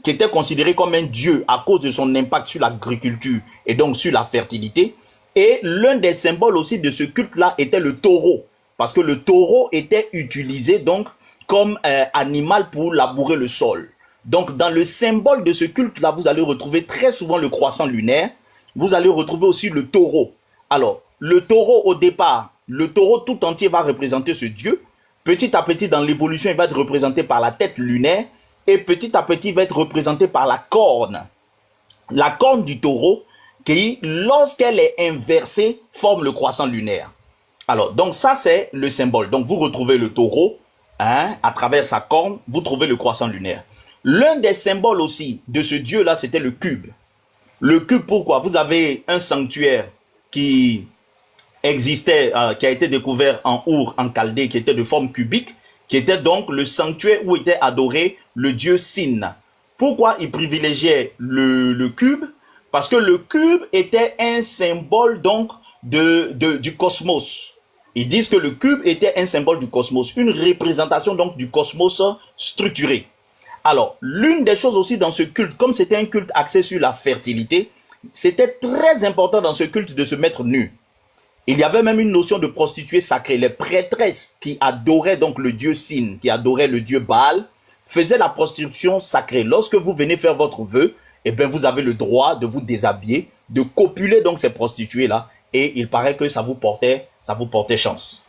qui était considérée comme un dieu à cause de son impact sur l'agriculture et donc sur la fertilité. Et l'un des symboles aussi de ce culte-là était le taureau parce que le taureau était utilisé donc comme animal pour labourer le sol. Donc, dans le symbole de ce culte-là, vous allez retrouver très souvent le croissant lunaire. Vous allez retrouver aussi le taureau. Alors, le taureau au départ, le taureau tout entier va représenter ce dieu. Petit à petit, dans l'évolution, il va être représenté par la tête lunaire. Et petit à petit, il va être représenté par la corne. La corne du taureau, qui, lorsqu'elle est inversée, forme le croissant lunaire. Alors, donc ça, c'est le symbole. Donc, vous retrouvez le taureau, à travers sa corne, vous trouvez le croissant lunaire. L'un des symboles aussi de ce dieu-là, c'était le cube. Le cube, pourquoi? Vous avez un sanctuaire qui existait, qui a été découvert en Our, en Chaldée, qui était de forme cubique, qui était donc le sanctuaire où était adoré le dieu Sin. Pourquoi il privilégiait le cube? Parce que le cube était un symbole donc du cosmos. Ils disent que le cube était un symbole du cosmos, une représentation donc du cosmos structuré. Alors, l'une des choses aussi dans ce culte, comme c'était un culte axé sur la fertilité, c'était très important dans ce culte de se mettre nu. Il y avait même une notion de prostituée sacrée. Les prêtresses qui adoraient donc le dieu Sin, qui adoraient le dieu Baal, faisaient la prostitution sacrée. Lorsque vous venez faire votre vœu, eh bien vous avez le droit de vous déshabiller, de copuler donc ces prostituées-là, et il paraît que ça vous portait chance.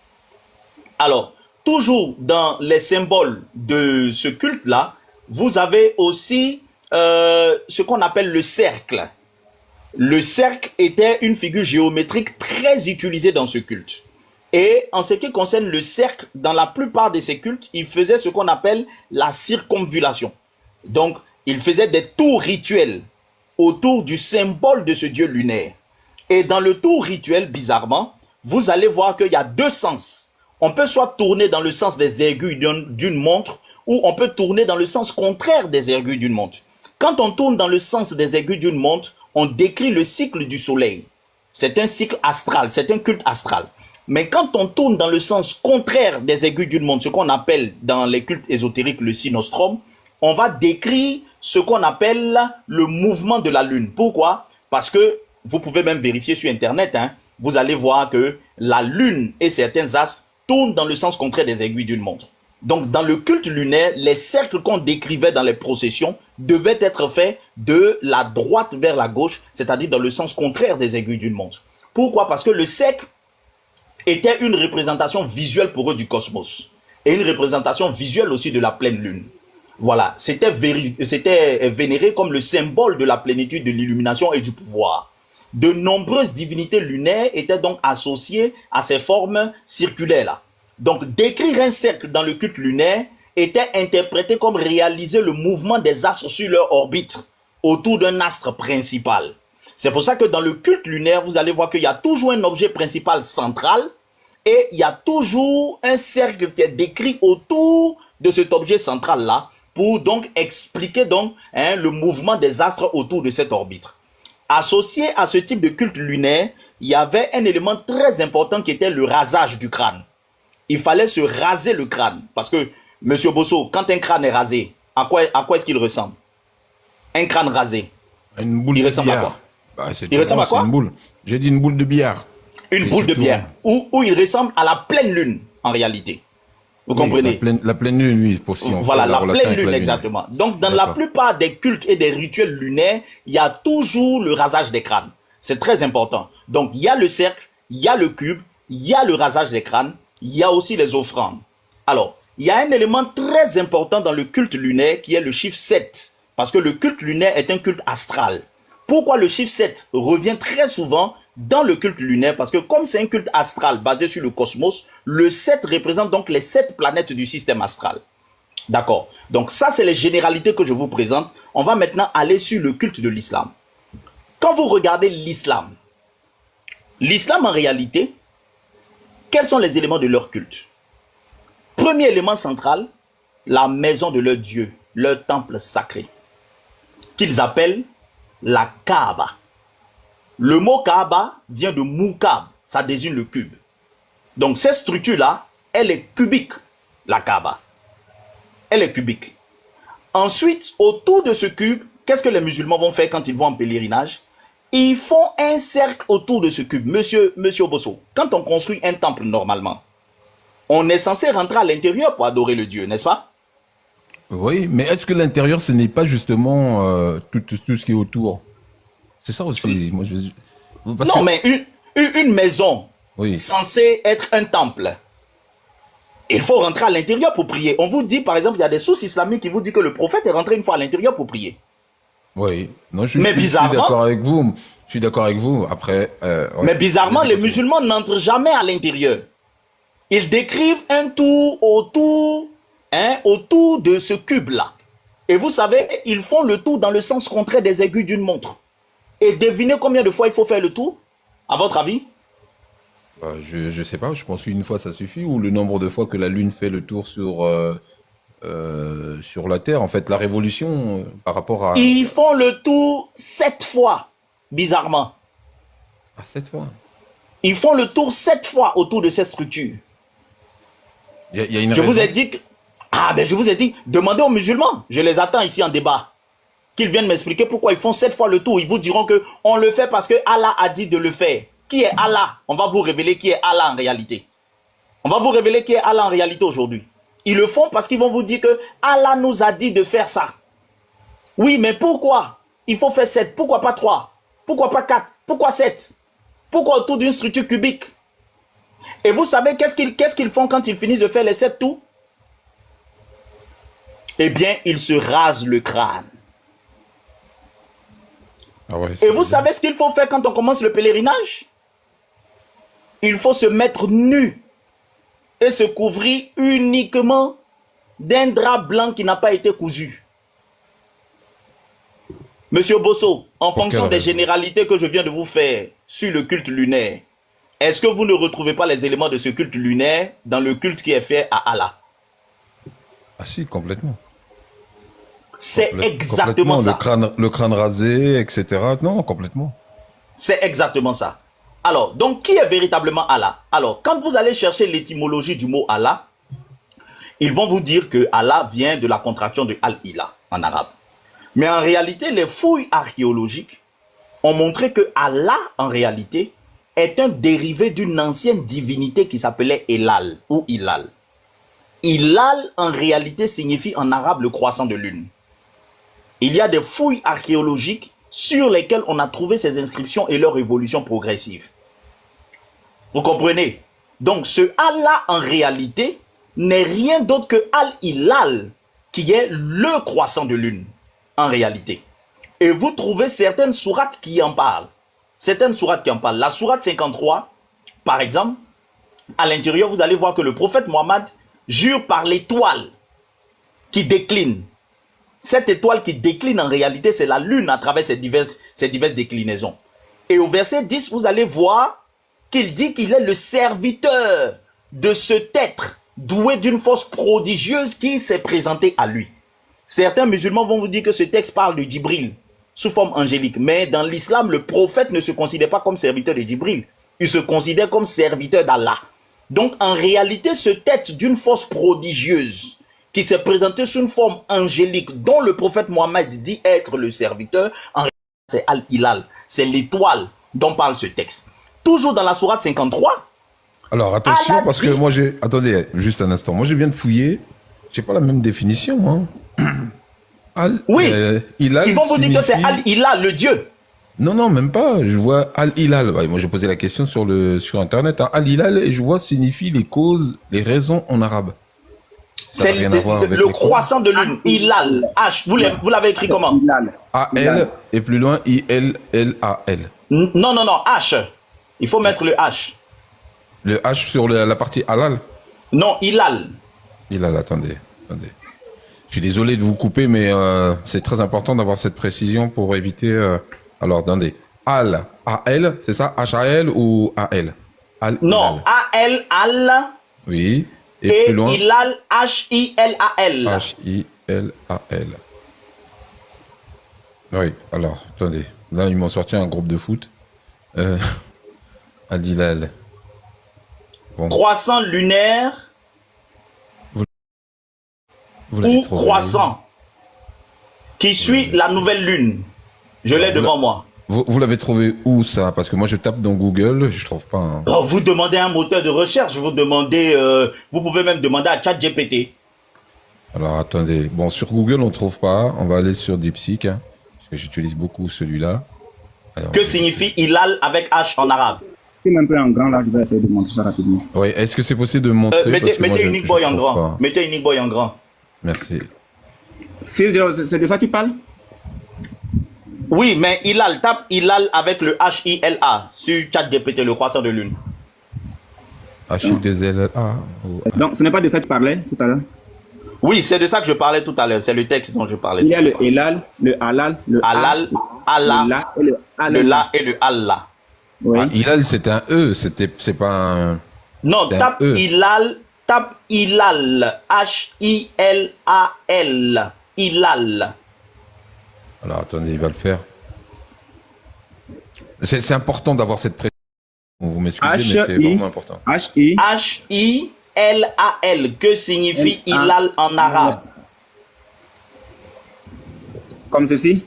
Alors, toujours dans les symboles de ce culte-là, vous avez aussi ce qu'on appelle le cercle. Le cercle était une figure géométrique très utilisée dans ce culte. Et en ce qui concerne le cercle, dans la plupart de ces cultes, il faisait ce qu'on appelle la circumvulation. Donc, il faisait des tours rituels autour du symbole de ce dieu lunaire. Et dans le tour rituel, bizarrement, vous allez voir qu'il y a deux sens. On peut soit tourner dans le sens des aiguilles d'une montre, ou on peut tourner dans le sens contraire des aiguilles d'une montre. Quand on tourne dans le sens des aiguilles d'une montre, on décrit le cycle du soleil. C'est un cycle astral, c'est un culte astral. Mais quand on tourne dans le sens contraire des aiguilles d'une montre, ce qu'on appelle dans les cultes ésotériques le sinostrum, on va décrire ce qu'on appelle le mouvement de la lune. Pourquoi? Parce que vous pouvez même vérifier sur Internet, vous allez voir que la lune et certains astres tournent dans le sens contraire des aiguilles d'une montre. Donc, dans le culte lunaire, les cercles qu'on décrivait dans les processions devaient être faits de la droite vers la gauche, c'est-à-dire dans le sens contraire des aiguilles d'une montre. Pourquoi? Parce que le cercle était une représentation visuelle pour eux du cosmos et une représentation visuelle aussi de la pleine lune. Voilà, c'était vénéré comme le symbole de la plénitude de l'illumination et du pouvoir. De nombreuses divinités lunaires étaient donc associées à ces formes circulaires-là. Donc, décrire un cercle dans le culte lunaire était interprété comme réaliser le mouvement des astres sur leur orbite autour d'un astre principal. C'est pour ça que dans le culte lunaire, vous allez voir qu'il y a toujours un objet principal central et il y a toujours un cercle qui est décrit autour de cet objet central-là pour donc expliquer donc le mouvement des astres autour de cette orbite. Associé à ce type de culte lunaire, il y avait un élément très important qui était le rasage du crâne. Il fallait se raser le crâne parce que, Monsieur Bosso, quand un crâne est rasé, à quoi est-ce qu'il ressemble? Un crâne rasé. Une boule Il de ressemble à billard. quoi? Bah, c'est Il ressemble à c'est quoi? une boule. J'ai dit une boule de billard. Une Et boule de surtout, bière. Où il ressemble à la pleine lune, en réalité. Vous oui, comprenez? la pleine lune, oui, pour si on Voilà, fait la relation pleine avec lune, la exactement. Donc, dans la D'accord. plupart des cultes et des rituels lunaires, il y a toujours le rasage des crânes. C'est très important. Donc, il y a le cercle, il y a le cube, il y a le rasage des crânes, il y a aussi les offrandes. Alors, il y a un élément très important dans le culte lunaire qui est le chiffre 7. Parce que le culte lunaire est un culte astral. Pourquoi le chiffre 7 revient très souvent dans le culte lunaire? Parce que comme c'est un culte astral basé sur le cosmos, le 7 représente donc les 7 planètes du système astral. D'accord. Donc ça, c'est les généralités que je vous présente. On va maintenant aller sur le culte de l'islam. Quand vous regardez l'islam en réalité, quels sont les éléments de leur culte? Premier élément central, la maison de leur Dieu, leur temple sacré, qu'ils appellent la Kaaba. Le mot Kaaba vient de Moukab, ça désigne le cube. Donc cette structure-là, elle est cubique, la Kaaba. Elle est cubique. Ensuite, autour de ce cube, qu'est-ce que les musulmans vont faire quand ils vont en pèlerinage? Ils font un cercle autour de ce cube. Monsieur Bosso, quand on construit un temple normalement, on est censé rentrer à l'intérieur pour adorer le Dieu, n'est-ce pas? Oui, mais est-ce que l'intérieur, ce n'est pas justement tout ce qui est autour? C'est ça aussi. Moi, parce non, que- mais une maison Oui. censée être un temple, il faut rentrer à l'intérieur pour prier. On vous dit, par exemple, il y a des sources islamiques qui vous disent que le prophète est rentré une fois à l'intérieur pour prier. Oui. Non, Mais je suis bizarrement- d'accord avec vous. Je suis d'accord avec vous. Après. Ouais. Mais bizarrement, Allez-y, les continue. musulmans n'entrent jamais à l'intérieur. Ils décrivent un tour autour de ce cube-là. Et vous savez, ils font le tour dans le sens contraire des aiguilles d'une montre. Et devinez combien de fois il faut faire le tour, à votre avis? Bah, je sais pas. Je pense qu'une fois ça suffit, ou le nombre de fois que la Lune fait le tour sur la Terre. En fait, la révolution par rapport à Ils font le tour 7 fois, bizarrement. cette fois. Ils font le tour 7 fois autour de cette structure. Il y a une Je vous raison. ai dit que... Ah, ben je vous ai dit, demandez aux musulmans. Je les attends ici en débat. Qu'ils viennent m'expliquer pourquoi ils font 7 fois le tour. Ils vous diront que on le fait parce que Allah a dit de le faire. Qui est Allah? On va vous révéler qui est Allah en réalité. On va vous révéler qui est Allah en réalité aujourd'hui. Ils le font parce qu'ils vont vous dire que Allah nous a dit de faire ça. Oui, mais pourquoi? Il faut faire 7. Pourquoi pas 3? Pourquoi pas 4? Pourquoi 7? Pourquoi autour d'une structure cubique? Et vous savez qu'est-ce qu'ils font quand ils finissent de faire les 7 tours? Eh bien, ils se rasent le crâne. Ah ouais, Et c'est vous savez ce qu'il faut faire quand on commence le pèlerinage? Il faut se mettre nu et se couvrir uniquement d'un drap blanc qui n'a pas été cousu. Monsieur Bosso, en Pour fonction quelle des raison? généralités que je viens de vous faire sur le culte lunaire, est-ce que vous ne retrouvez pas les éléments de ce culte lunaire dans le culte qui est fait à Allah? Ah si, complètement. C'est Complètement. exactement ça. Le crâne rasé, etc. Non, complètement. C'est exactement ça. Alors, donc, qui est véritablement Allah? Alors, quand vous allez chercher l'étymologie du mot Allah, ils vont vous dire que Allah vient de la contraction de Al-Ilah en arabe. Mais en réalité, les fouilles archéologiques ont montré que Allah, en réalité, est un dérivé d'une ancienne divinité qui s'appelait Elal ou Ilal. Ilal, en réalité, signifie en arabe le croissant de lune. Il y a des fouilles archéologiques sur lesquelles on a trouvé ces inscriptions et leur évolution progressive. Vous comprenez? Donc ce Allah en réalité n'est rien d'autre que Al-Hilal, qui est le croissant de lune en réalité. Et vous trouvez certaines sourates qui en parlent. Certaines sourates qui en parlent. La sourate 53, par exemple, à l'intérieur, vous allez voir que le prophète Mohammed jure par l'étoile qui décline. Cette étoile qui décline en réalité, c'est la lune à travers ses diverses déclinaisons. Et au verset 10, vous allez voir qu'il dit qu'il est le serviteur de cet être doué d'une force prodigieuse qui s'est présenté à lui. Certains musulmans vont vous dire que ce texte parle de Djibril sous forme angélique. Mais dans l'islam, le prophète ne se considère pas comme serviteur de Djibril. Il se considère comme serviteur d'Allah. Donc en réalité, ce texte d'une force prodigieuse qui s'est présenté sous une forme angélique dont le prophète Mohammed dit être le serviteur, en réalité c'est Al-Hilal. C'est l'étoile dont parle ce texte. Toujours dans la sourate 53. Alors attention, parce que moi j'ai... Attendez, juste un instant. Moi je viens de fouiller. J'ai pas la même définition. Hein. Oui, Hilal ils vont vous dire que c'est signifie... Al-Hilal, le dieu. Non, même pas. Je vois Al-Hilal. Ouais, moi j'ai posé la question sur Internet. Hein. Al-Hilal, et je vois signifie les causes, les raisons en arabe. C'est le croissant de lune. Hilal. H. Vous l'avez écrit comment? A-L et plus loin I-L-L-A-L. Non, H. Il faut mettre le H. Le H sur la partie halal? Non, Hilal. Hilal, attendez. Je suis désolé de vous couper, mais c'est très important d'avoir cette précision pour éviter... Alors, attendez. A-L, c'est ça? H-A-L ou A-L? Non, A-L, Al. Oui. Et plus loin. Hilal, H-I-L-A-L. H-I-L-A-L. Oui, alors, attendez. Là, ils m'ont sorti un groupe de foot. Al-Hilal. Bon. Croissant lunaire ou croissant qui suit la nouvelle lune. Je l'ai devant moi. Vous l'avez trouvé où ça? Parce que moi je tape dans Google, je trouve pas. Hein. Oh, vous demandez un moteur de recherche, vous pouvez même demander à ChatGPT. Alors attendez, bon sur Google on trouve pas, on va aller sur DeepSeek, hein, parce que j'utilise beaucoup celui-là. Que signifie Hilal avec H en arabe? C'est un peu en grand là, je vais essayer de montrer ça rapidement. Oui, est-ce que c'est possible de montrer? Mettez Unique Boy en grand. Mettez Unique Boy en grand. Merci. C'est de ça que tu parles? Oui, mais Hilal, tape Hilal avec le H-I-L-A sur ChatGPT, le croissant de lune. H-I-L-A. Donc, ce n'est pas de ça que tu parlais tout à l'heure? Oui, c'est de ça que je parlais tout à l'heure. C'est le texte dont je parlais. Il y a le Hilal, le Halal, le Halal, Allah, le La et le Allah. Oui. Ah, Hilal, c'était un E, c'est pas un... Non, tape Hilal, H-I-L-A-L, Hilal. Alors, attendez, il va le faire. C'est important d'avoir cette précision. Vous m'excusez, mais c'est vraiment important. H-I-L-A-L. Que signifie Hilal en arabe? Comme ceci?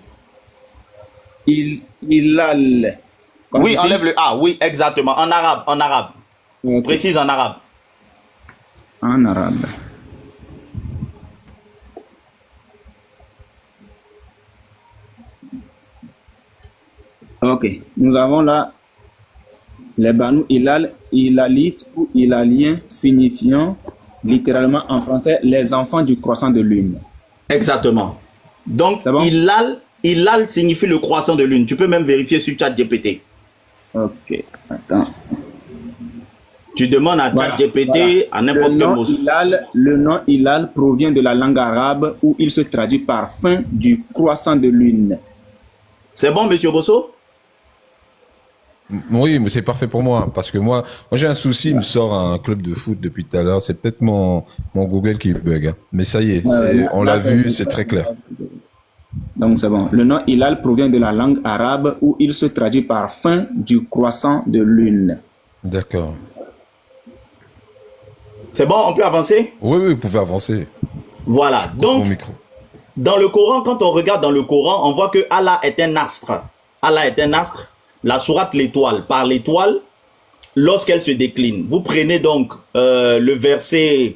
Hilal. Comme oui, ceci? enlève le A. Oui, exactement. En arabe. Okay. Précise en arabe. En arabe. Ok, nous avons là les Banu Hilal, Hilalites ou Hilaliens, signifiant littéralement en français les enfants du croissant de lune. Exactement. Donc, bon? Hilal signifie le croissant de lune. Tu peux même vérifier sur ChatGPT. Ok, attends. Tu demandes à ChatGPT, à n'importe quel mot. Le nom Hilal provient de la langue arabe où il se traduit par fin du croissant de lune. C'est bon, monsieur Bosso? Oui, mais c'est parfait pour moi, parce que moi j'ai un souci, il me sort un club de foot depuis tout à l'heure, c'est peut-être mon Google qui bug, hein. Mais ça y est, on l'a vu, c'est très clair. Donc c'est bon. Le nom Hilal provient de la langue arabe où il se traduit par fin du croissant de lune. D'accord. C'est bon, on peut avancer? Oui, vous pouvez avancer. Voilà, donc dans le Coran, quand on regarde dans le Coran, on voit que Allah est un astre. Allah est un astre. La sourate l'étoile, par l'étoile, lorsqu'elle se décline. Vous prenez donc le verset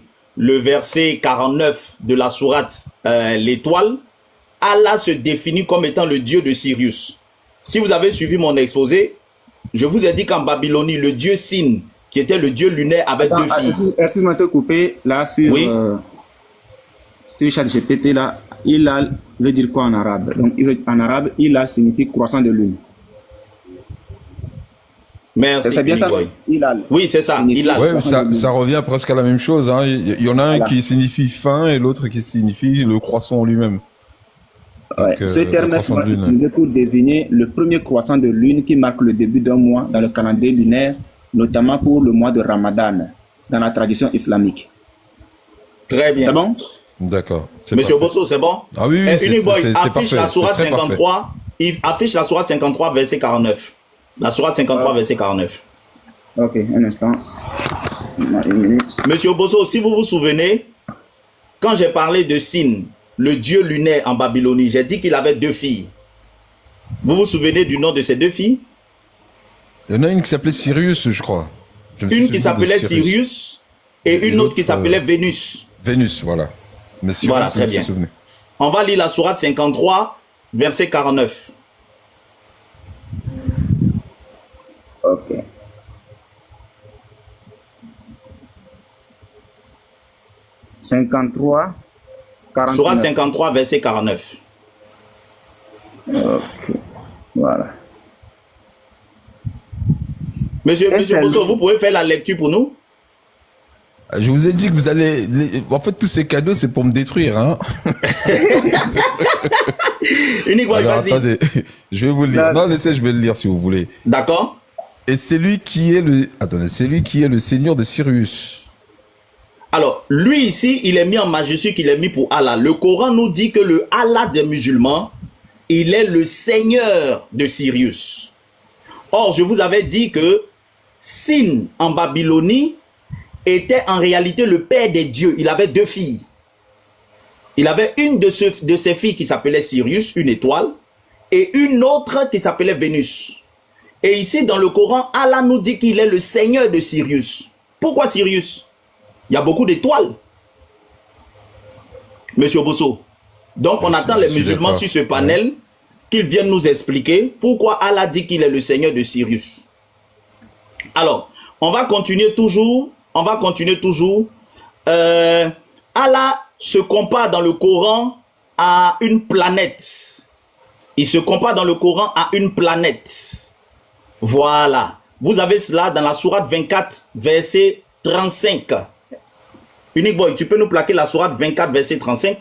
49 de la sourate l'étoile. Allah se définit comme étant le dieu de Sirius. Si vous avez suivi mon exposé, je vous ai dit qu'en Babylonie, le dieu Sin, qui était le dieu lunaire avec deux filles. Excuse-moi de te couper, là sur, oui. Sur ChatGPT, là, Hilal veut dire quoi en arabe? Donc en arabe, Hilal signifie croissant de lune. Merci. C'est bien ça, Hilal. Oui, c'est ça. Hilal. Ouais, ça revient presque à la même chose. Hein. Il y en a un qui signifie fin et l'autre qui signifie le croissant lui-même. Ouais. Ce terme est souvent utilisé pour désigner le premier croissant de lune qui marque le début d'un mois dans le calendrier lunaire, notamment pour le mois de Ramadan, dans la tradition islamique. Très bien. C'est bon? D'accord. Monsieur Bosso, c'est bon? Ah oui, oui, Unique Boy, c'est affiche parfait. la sourate C'est très 53. Il affiche la sourate 53, verset 49. La sourate 53, verset 49. Ok, un instant. Une minute. Monsieur Bosso, si vous vous souvenez, quand j'ai parlé de Sin, le dieu lunaire en Babylonie, j'ai dit qu'il avait 2 filles. Vous vous souvenez du nom de ces 2 filles? Il y en a une qui s'appelait Sirius, je crois. Une qui s'appelait Sirius et une autre qui s'appelait Vénus. Vénus, voilà. Mais Sirius, Voilà, très bien. On va lire la sourate 53, verset 49. Ok. Sourate 53, verset 49. Ok. Voilà. Monsieur Bosso, vous pouvez faire la lecture pour nous? Je vous ai dit que vous allez... En fait, tous ces cadeaux, c'est pour me détruire, hein. Unique Boy, Alors, vas-y. attendez, je vais vous le lire. Non, laissez, je vais le lire si vous voulez. D'accord. Et c'est lui qui est le... Attendez, c'est lui qui est le seigneur de Sirius. Alors, lui ici, il est mis en majuscule, il est mis pour Allah. Le Coran nous dit que le Allah des musulmans, il est le seigneur de Sirius. Or, je vous avais dit que Sin en Babylonie était en réalité le père des dieux. Il avait 2 filles. Il avait une de ses filles qui s'appelait Sirius, une étoile, et une autre qui s'appelait Vénus. Et ici, dans le Coran, Allah nous dit qu'il est le seigneur de Sirius. Pourquoi Sirius? Il y a beaucoup d'étoiles. Monsieur Bosso. Donc, on attend les musulmans sur ce panel qu'ils viennent nous expliquer pourquoi Allah dit qu'il est le seigneur de Sirius. Alors, on va continuer toujours. Allah se compare dans le Coran à une planète. Il se compare dans le Coran à une planète. Voilà. Vous avez cela dans la sourate 24, verset 35. Unique Boy, tu peux nous plaquer la sourate 24, verset 35?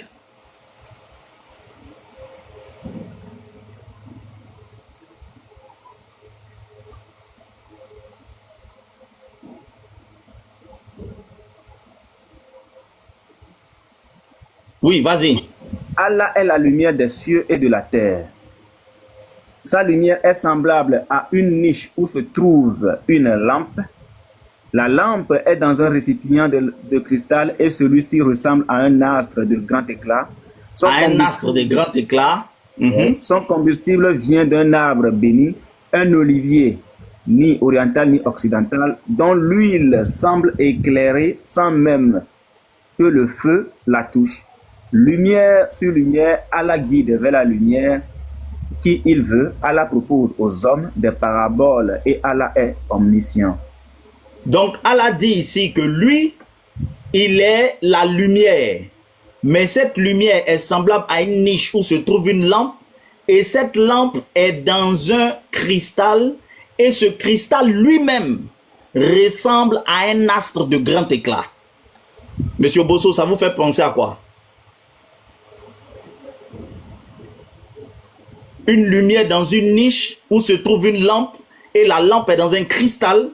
Oui, vas-y. Allah est la lumière des cieux et de la terre. Sa lumière est semblable à une niche où se trouve une lampe. La lampe est dans un récipient de cristal et celui-ci ressemble à un astre de grand éclat. Un astre de grand éclat. Son combustible vient d'un arbre béni, un olivier, ni oriental ni occidental, dont l'huile semble éclairer sans même que le feu la touche. Lumière sur lumière, Allah guide vers la lumière qui il veut. Allah propose aux hommes des paraboles et Allah est omniscient. Donc Allah dit ici que lui, il est la lumière. Mais cette lumière est semblable à une niche où se trouve une lampe. Et cette lampe est dans un cristal. Et ce cristal lui-même ressemble à un astre de grand éclat. Monsieur Bosso, ça vous fait penser à quoi? Une lumière dans une niche où se trouve une lampe. Et la lampe est dans un cristal.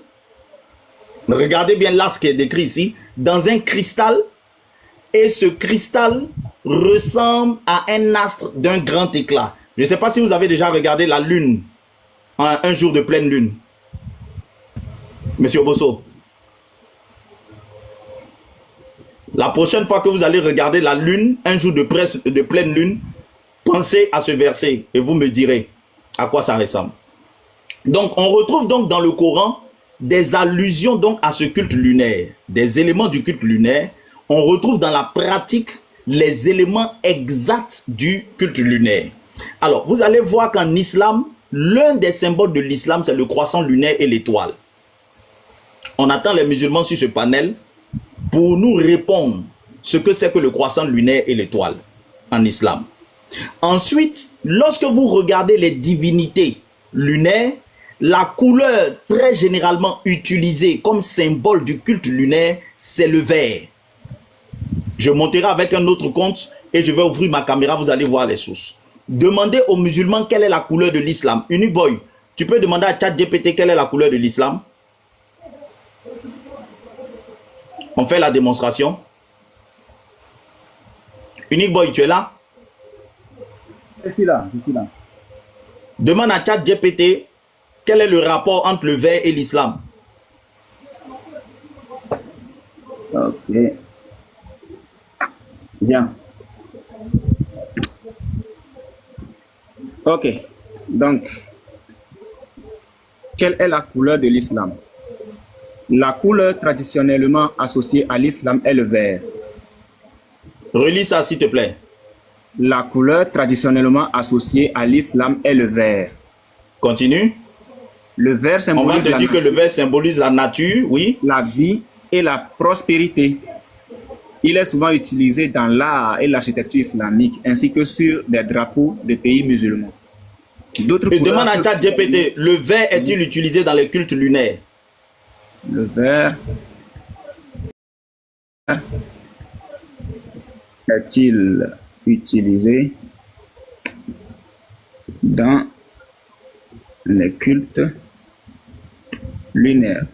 Regardez bien là ce qui est décrit ici. Dans un cristal. Et ce cristal ressemble à un astre d'un grand éclat. Je ne sais pas si vous avez déjà regardé la lune. Un jour de pleine lune. Monsieur Bosso. La prochaine fois que vous allez regarder la lune, un jour de pleine lune, pensez à ce verset et vous me direz à quoi ça ressemble. Donc, on retrouve donc dans le Coran des allusions donc à ce culte lunaire, des éléments du culte lunaire. On retrouve dans la pratique les éléments exacts du culte lunaire. Alors, vous allez voir qu'en islam, l'un des symboles de l'islam, c'est le croissant lunaire et l'étoile. On attend les musulmans sur ce panel pour nous répondre ce que c'est que le croissant lunaire et l'étoile en islam. Ensuite, lorsque vous regardez les divinités lunaires, la couleur très généralement utilisée comme symbole du culte lunaire, c'est le vert. Je monterai avec un autre compte et je vais ouvrir ma caméra, vous allez voir les sources. demandez aux musulmans quelle est la couleur de l'islam. Unique Boy, tu peux demander à ChatGPT quelle est la couleur de l'islam. On fait la démonstration. Unique Boy, tu es là? Je suis là. Demande à ChatGPT quel est le rapport entre le vert et l'islam. Ok. Bien. Ok. Donc, quelle est la couleur de l'islam? La couleur traditionnellement associée à l'islam est le vert. Relis ça, s'il te plaît. La couleur traditionnellement associée à l'islam est le vert. Continue. Le vert On va symbolise te dire que le vert symbolise la nature, oui. la vie et la prospérité. Il est souvent utilisé dans l'art et l'architecture islamique, ainsi que sur des drapeaux de pays musulmans. D'autres Et demande à couleurs- ChatGPT, le vert est-il utilisé dans les cultes lunaires? Le vert est-il utilisé dans les cultes lunaires?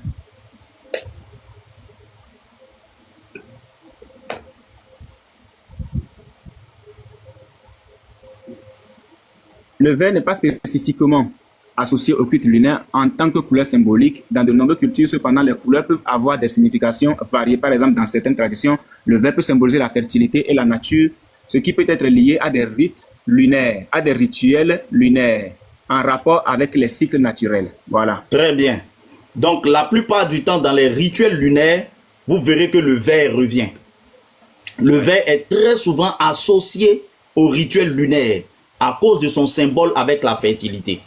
Le vert n'est pas spécifiquement associé au culte lunaire en tant que couleur symbolique. Dans de nombreuses cultures, cependant, les couleurs peuvent avoir des significations variées. Par exemple, dans certaines traditions, le vert peut symboliser la fertilité et la nature, ce qui peut être lié à des rites lunaires, à des rituels lunaires, en rapport avec les cycles naturels. Voilà. Très bien. Donc, la plupart du temps, dans les rituels lunaires, vous verrez que le vert revient. Le vert est très souvent associé au rituel lunaire à cause de son symbole avec la fertilité.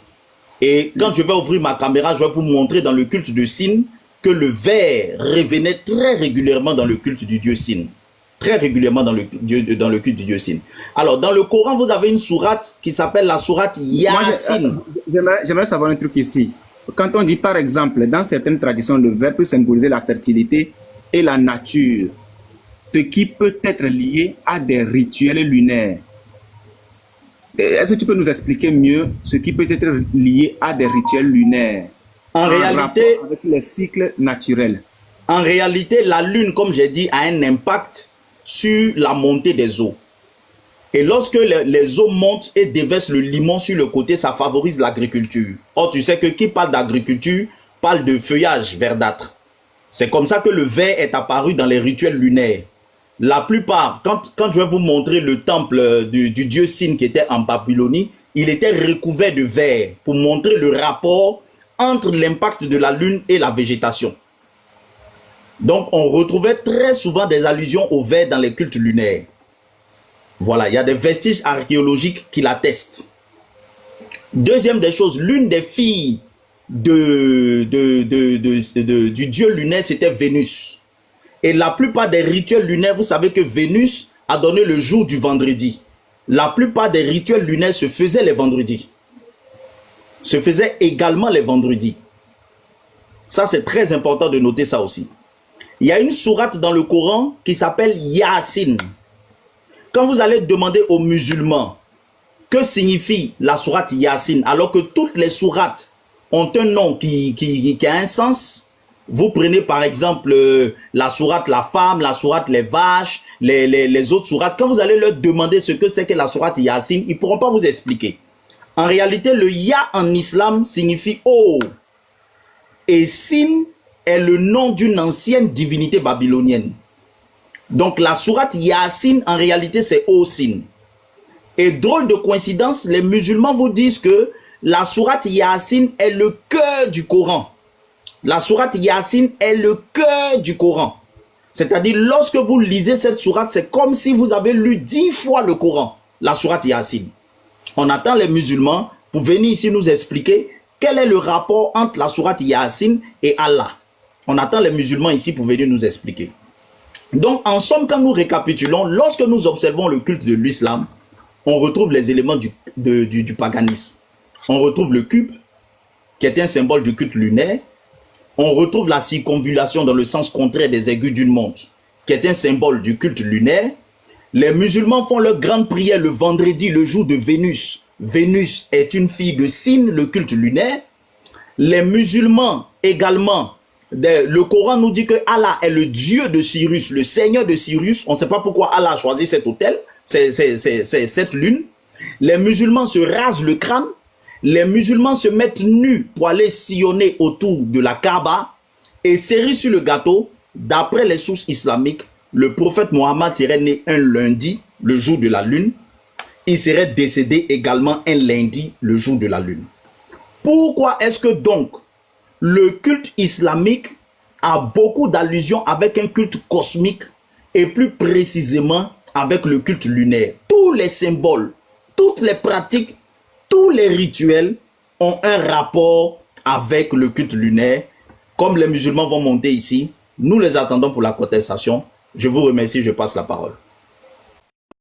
Et quand je vais ouvrir ma caméra, je vais vous montrer dans le culte de Sin que le vert revenait très régulièrement dans le culte du dieu Sin. Très régulièrement dans le culte du dieu Sin. Alors, dans le Coran, vous avez une sourate qui s'appelle la sourate Yasin. J'aimerais savoir un truc ici. Quand on dit, par exemple, dans certaines traditions, le vert peut symboliser la fertilité et la nature, ce qui peut être lié à des rituels lunaires. Est-ce que tu peux nous expliquer mieux ce qui peut être lié à des rituels lunaires En réalité, rapport avec les cycles naturels? En réalité, la lune, comme j'ai dit, a un impact sur la montée des eaux. Et lorsque les eaux montent et déversent le limon sur le côté, ça favorise l'agriculture. Or, tu sais que qui parle d'agriculture parle de feuillage verdâtre. C'est comme ça que le vert est apparu dans les rituels lunaires. La plupart, quand je vais vous montrer le temple du dieu Sin qui était en Babylonie, il était recouvert de vert pour montrer le rapport entre l'impact de la lune et la végétation. Donc, on retrouvait très souvent des allusions au vert dans les cultes lunaires. Voilà, il y a des vestiges archéologiques qui l'attestent. Deuxième des choses, l'une des filles du dieu lunaire, c'était Vénus. Et la plupart des rituels lunaires, vous savez que Vénus a donné le jour du vendredi. La plupart des rituels lunaires se faisaient les vendredis. Se faisaient également les vendredis. Ça, c'est très important de noter ça aussi. Il y a une sourate dans le Coran qui s'appelle Yasin. Quand vous allez demander aux musulmans que signifie la sourate Yasin, alors que toutes les sourates ont un nom qui a un sens, vous prenez par exemple la sourate la femme, la sourate les vaches, les autres sourates. Quand vous allez leur demander ce que c'est que la sourate Yasin, ils ne pourront pas vous expliquer. En réalité, le Ya en islam signifie eau. Et Sin est le nom d'une ancienne divinité babylonienne. Donc la sourate Yasin, en réalité, c'est Sin. Et drôle de coïncidence, les musulmans vous disent que la sourate Yasin est le cœur du Coran. La sourate Yasin est le cœur du Coran. C'est-à-dire, lorsque vous lisez cette sourate, c'est comme si vous avez lu 10 fois le Coran, la sourate Yasin. On attend les musulmans pour venir ici nous expliquer quel est le rapport entre la sourate Yasin et Allah. On attend les musulmans ici pour venir nous expliquer. Donc, en somme, quand nous récapitulons, lorsque nous observons le culte de l'islam, on retrouve les éléments du paganisme. On retrouve le cube, qui est un symbole du culte lunaire. On retrouve la circonvallation dans le sens contraire des aiguilles d'une montre, qui est un symbole du culte lunaire. Les musulmans font leur grande prière le vendredi, le jour de Vénus, Vénus est une fille de signe, le culte lunaire. Les musulmans également, le Coran nous dit que Allah est le Dieu de Sirius, le Seigneur de Sirius. On ne sait pas pourquoi Allah a choisi cet hôtel, cette lune. Les musulmans se rasent le crâne. Les musulmans se mettent nus pour aller sillonner autour de la Kaaba. Et cerise sur le gâteau, d'après les sources islamiques, le prophète Mohammed serait né un lundi, le jour de la lune. Il serait décédé également un lundi, le jour de la lune. Pourquoi est-ce que donc le culte islamique a beaucoup d'allusions avec un culte cosmique et plus précisément avec le culte lunaire? Tous les symboles, toutes les pratiques, tous les rituels ont un rapport avec le culte lunaire. Comme les musulmans vont monter ici, nous les attendons pour la contestation. Je vous remercie, je passe la parole.